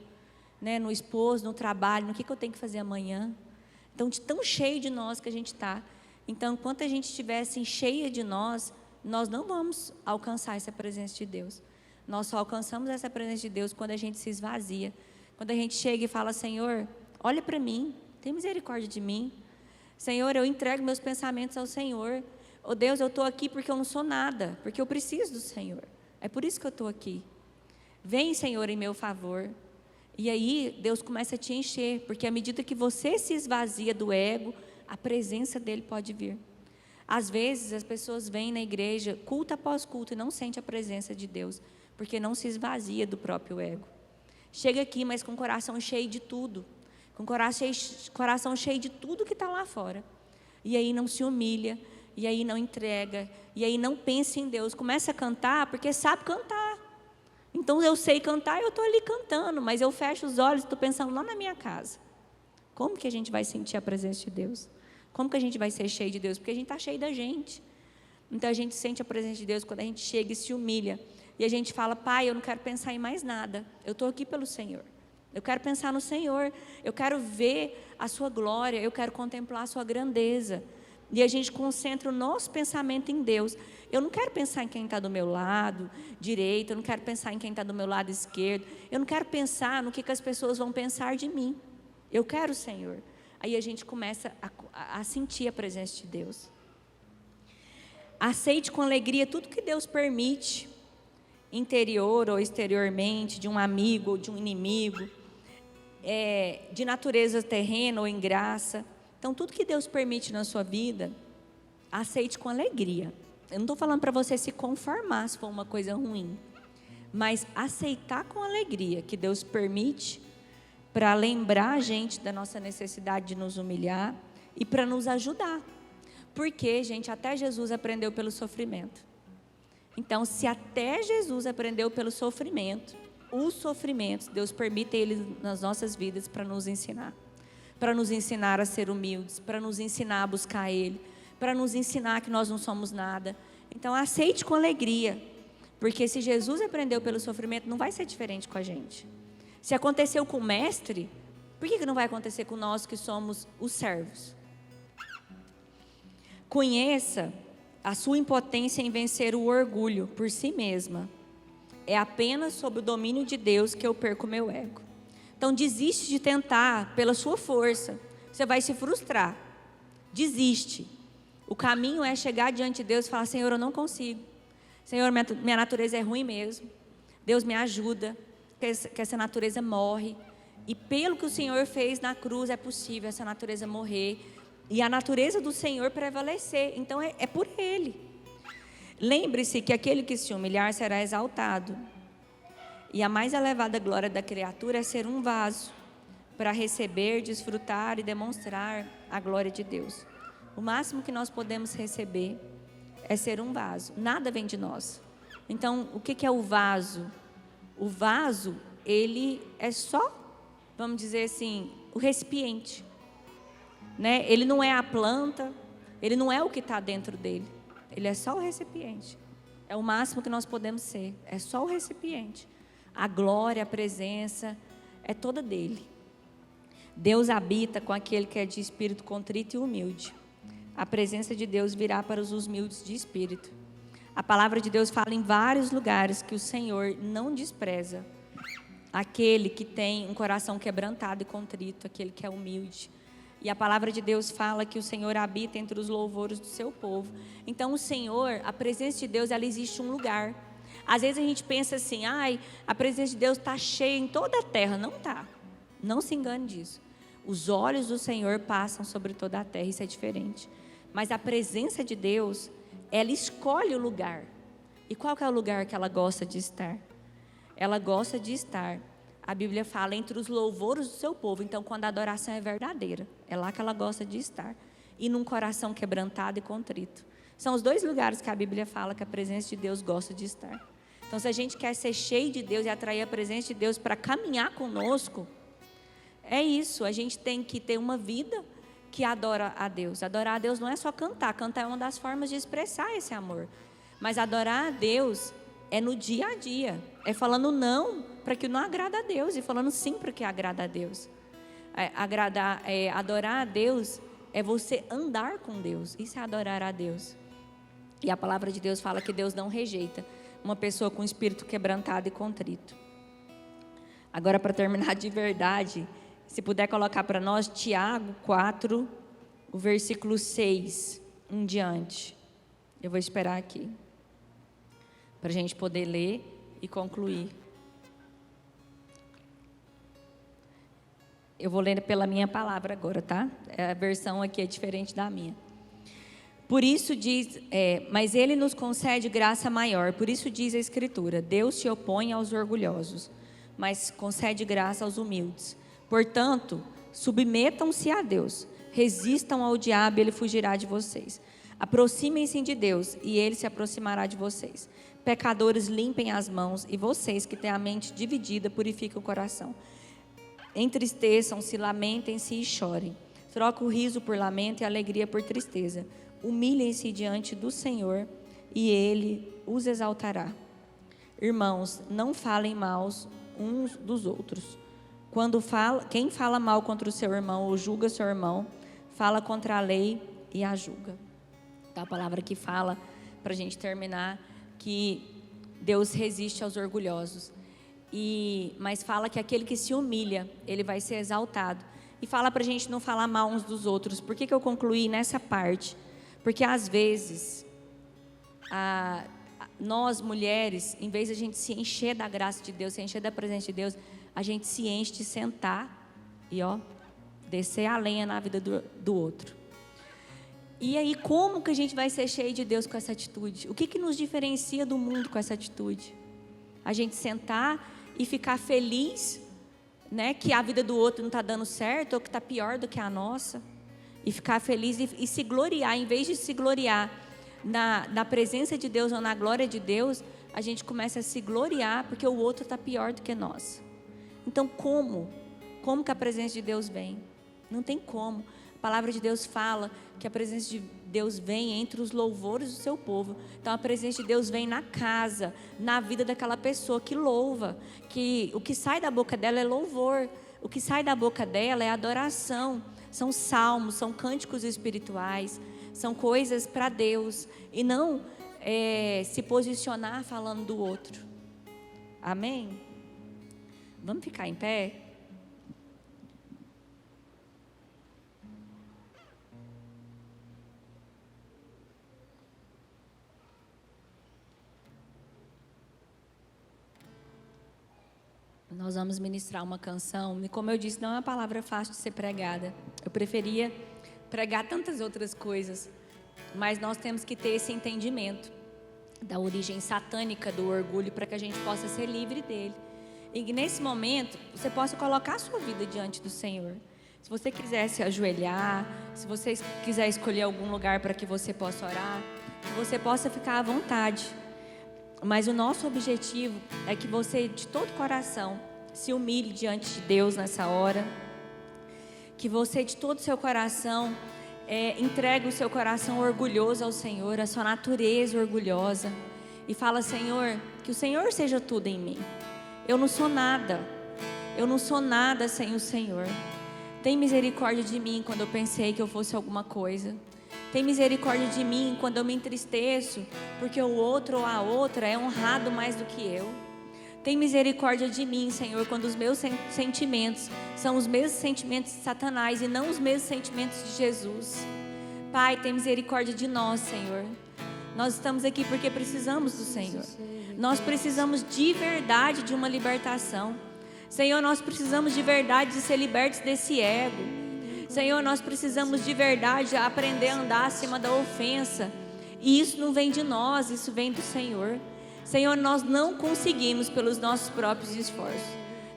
né, no esposo, no trabalho, no que eu tenho que fazer amanhã. Então, de tão cheio de nós que a gente está. Então, enquanto a gente estiver assim, cheia de nós não vamos alcançar essa presença de Deus. Nós só alcançamos essa presença de Deus quando a gente se esvazia, quando a gente chega e fala: Senhor, olha para mim, tem misericórdia de mim. Senhor, eu entrego meus pensamentos ao Senhor. Oh Deus, eu estou aqui porque eu não sou nada, porque eu preciso do Senhor. É por isso que eu estou aqui. Vem, Senhor, em meu favor. E aí Deus começa a te encher, porque à medida que você se esvazia do ego, a presença dEle pode vir. Às vezes as pessoas vêm na igreja, culto após culto, e não sentem a presença de Deus, porque não se esvazia do próprio ego. Chega aqui, mas com o coração cheio de tudo, com o coração cheio de tudo que está lá fora. E aí não se humilha, e aí não entrega, e aí não pensa em Deus. Começa a cantar porque sabe cantar. Então eu sei cantar, eu estou ali cantando, mas eu fecho os olhos e estou pensando lá na minha casa. Como que a gente vai sentir a presença de Deus? Como que a gente vai ser cheio de Deus? Porque a gente está cheio da gente. Então a gente sente a presença de Deus quando a gente chega e se humilha. E a gente fala: Pai, eu não quero pensar em mais nada. Eu estou aqui pelo Senhor. Eu quero pensar no Senhor. Eu quero ver a sua glória. Eu quero contemplar a sua grandeza. E a gente concentra o nosso pensamento em Deus. Eu não quero pensar em quem está do meu lado direito. Eu não quero pensar em quem está do meu lado esquerdo. Eu não quero pensar no que as pessoas vão pensar de mim. Eu quero o Senhor. Aí a gente começa a sentir a presença de Deus. Aceite com alegria tudo que Deus permite, interior ou exteriormente, de um amigo ou de um inimigo. de natureza terrena ou em graça. Então, tudo que Deus permite na sua vida, aceite com alegria. Eu não estou falando para você se conformar se for uma coisa ruim, mas aceitar com alegria que Deus permite, para lembrar a gente da nossa necessidade de nos humilhar e para nos ajudar. Porque, gente, até Jesus aprendeu pelo sofrimento. Então, se até Jesus aprendeu pelo sofrimento, os sofrimentos, Deus permite eles nas nossas vidas para nos ensinar. Para nos ensinar a ser humildes, para nos ensinar a buscar Ele, para nos ensinar que nós não somos nada. Então, aceite com alegria, porque se Jesus aprendeu pelo sofrimento, não vai ser diferente com a gente. Se aconteceu com o mestre, por que não vai acontecer com nós que somos os servos? Conheça a sua impotência em vencer o orgulho por si mesma. É apenas sob o domínio de Deus que eu perco o meu ego. Então desiste de tentar pela sua força. Você vai se frustrar. Desiste. O caminho é chegar diante de Deus e falar: Senhor, eu não consigo. Senhor, minha natureza é ruim mesmo. Deus me ajuda, que essa natureza morre. E pelo que o Senhor fez na cruz, é possível essa natureza morrer. E a natureza do Senhor prevalecer. Então é por Ele. Lembre-se que aquele que se humilhar será exaltado. E a mais elevada glória da criatura é ser um vaso para receber, desfrutar e demonstrar a glória de Deus. O máximo que nós podemos receber é ser um vaso. Nada vem de nós. Então, o que é o vaso? O vaso, ele é só, vamos dizer assim, o recipiente. Né? Ele não é a planta, ele não é o que está dentro dele. Ele é só o recipiente. É o máximo que nós podemos ser. É só o recipiente. A glória, a presença é toda dele. Deus habita com aquele que é de espírito contrito e humilde. A presença de Deus virá para os humildes de espírito. A palavra de Deus fala em vários lugares que o Senhor não despreza aquele que tem um coração quebrantado e contrito, aquele que é humilde. E a palavra de Deus fala que o Senhor habita entre os louvores do seu povo. Então o Senhor, a presença de Deus, ela existe em um lugar. Às vezes a gente pensa assim: a presença de Deus está cheia em toda a terra. Não está. Não se engane disso. Os olhos do Senhor passam sobre toda a terra, isso é diferente. Mas a presença de Deus, ela escolhe o lugar. E qual que é o lugar que ela gosta de estar? Ela gosta de estar, a Bíblia fala, entre os louvores do seu povo. Então, quando a adoração é verdadeira, é lá que ela gosta de estar. E num coração quebrantado e contrito. São os dois lugares que a Bíblia fala que a presença de Deus gosta de estar. Então, se a gente quer ser cheio de Deus e atrair a presença de Deus para caminhar conosco, é isso. A gente tem que ter uma vida que adora a Deus. Adorar a Deus não é só cantar. Cantar é uma das formas de expressar esse amor. Mas adorar a Deus é no dia a dia. É falando não para que não agrada a Deus e falando sim para que agrada a Deus. Adorar a Deus é você andar com Deus. Isso é adorar a Deus. E a palavra de Deus fala que Deus não rejeita uma pessoa com espírito quebrantado e contrito. Agora, para terminar de verdade, se puder colocar para nós Tiago 4, o versículo 6 em diante. Eu vou esperar aqui, para a gente poder ler e concluir. Eu vou ler pela minha palavra agora, tá? A versão aqui é diferente da minha. Por isso diz, mas Ele nos concede graça maior. Por isso diz a Escritura: Deus se opõe aos orgulhosos, mas concede graça aos humildes. Portanto, submetam-se a Deus, resistam ao diabo e ele fugirá de vocês. Aproximem-se de Deus e ele se aproximará de vocês. Pecadores, limpem as mãos, e vocês que têm a mente dividida, purifiquem o coração. Entristeçam-se, lamentem-se e chorem. Troca o riso por lamento e a alegria por tristeza. Humilhem-se diante do Senhor e Ele os exaltará. Irmãos, não falem mal uns dos outros. Quem fala mal contra o seu irmão ou julga seu irmão, fala contra a lei e a julga. Então, a palavra que fala, para a gente terminar, que Deus resiste aos orgulhosos. Mas fala que aquele que se humilha, ele vai ser exaltado. E fala para a gente não falar mal uns dos outros. Por que eu concluí nessa parte? Porque às vezes, nós mulheres, em vez de a gente se encher da graça de Deus, se encher da presença de Deus, a gente se enche de sentar e descer a lenha na vida do outro. E aí, como que a gente vai ser cheio de Deus com essa atitude? O que nos diferencia do mundo com essa atitude? A gente sentar e ficar feliz, né, que a vida do outro não está dando certo, ou que está pior do que a nossa, e ficar feliz e se gloriar, em vez de se gloriar na presença de Deus ou na glória de Deus, a gente começa a se gloriar porque o outro está pior do que nós. Então, como que a presença de Deus vem? Não tem como. A palavra de Deus fala que a presença de Deus vem entre os louvores do seu povo. Então a presença de Deus vem na casa, na vida daquela pessoa que louva, que o que sai da boca dela é louvor, o que sai da boca dela é adoração, são salmos, são cânticos espirituais, são coisas para Deus, e não se posicionar falando do outro. Amém? Vamos ficar em pé? Nós vamos ministrar uma canção, e como eu disse, não é uma palavra fácil de ser pregada. Eu preferia pregar tantas outras coisas, mas nós temos que ter esse entendimento da origem satânica do orgulho, para que a gente possa ser livre dele. E nesse momento, você possa colocar a sua vida diante do Senhor. Se você quiser se ajoelhar, se você quiser escolher algum lugar para que você possa orar, que você possa ficar à vontade. Mas o nosso objetivo é que você, de todo coração, se humilhe diante de Deus nessa hora. Que você, de todo o seu coração, entregue o seu coração orgulhoso ao Senhor, a sua natureza orgulhosa. E fala: Senhor, que o Senhor seja tudo em mim. Eu não sou nada sem o Senhor. Tem misericórdia de mim quando eu pensei que eu fosse alguma coisa. Tem misericórdia de mim quando eu me entristeço, porque o outro ou a outra é honrado mais do que eu. Tem misericórdia de mim, Senhor, quando os meus sentimentos são os mesmos sentimentos de Satanás e não os mesmos sentimentos de Jesus. Pai, tem misericórdia de nós, Senhor. Nós estamos aqui porque precisamos do Senhor. Nós precisamos de verdade de uma libertação. Senhor, nós precisamos de verdade de ser libertos desse ego. Senhor, nós precisamos de verdade aprender a andar acima da ofensa. E isso não vem de nós, isso vem do Senhor. Senhor, nós não conseguimos pelos nossos próprios esforços.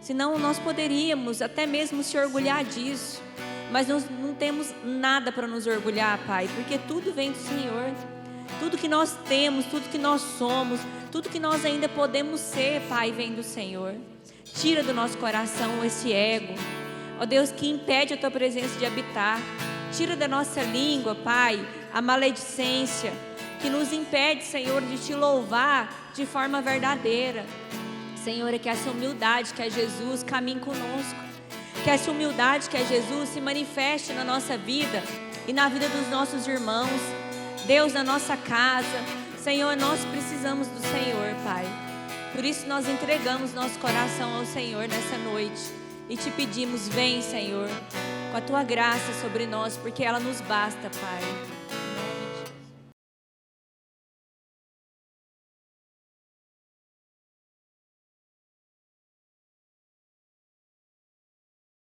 Senão nós poderíamos até mesmo se orgulhar disso. Mas nós não temos nada para nos orgulhar, Pai, porque tudo vem do Senhor. Tudo que nós temos, tudo que nós somos, tudo que nós ainda podemos ser, Pai, vem do Senhor. Tira do nosso coração esse ego, ó Deus, que impede a Tua presença de habitar. Tira da nossa língua, Pai, a maledicência que nos impede, Senhor, de Te louvar de forma verdadeira. Senhor, que essa humildade que é Jesus caminhe conosco. Que essa humildade que é Jesus se manifeste na nossa vida e na vida dos nossos irmãos. Deus, na nossa casa. Senhor, nós precisamos do Senhor, Pai. Por isso nós entregamos nosso coração ao Senhor nessa noite. E Te pedimos, vem, Senhor, com a Tua graça sobre nós, porque ela nos basta, Pai.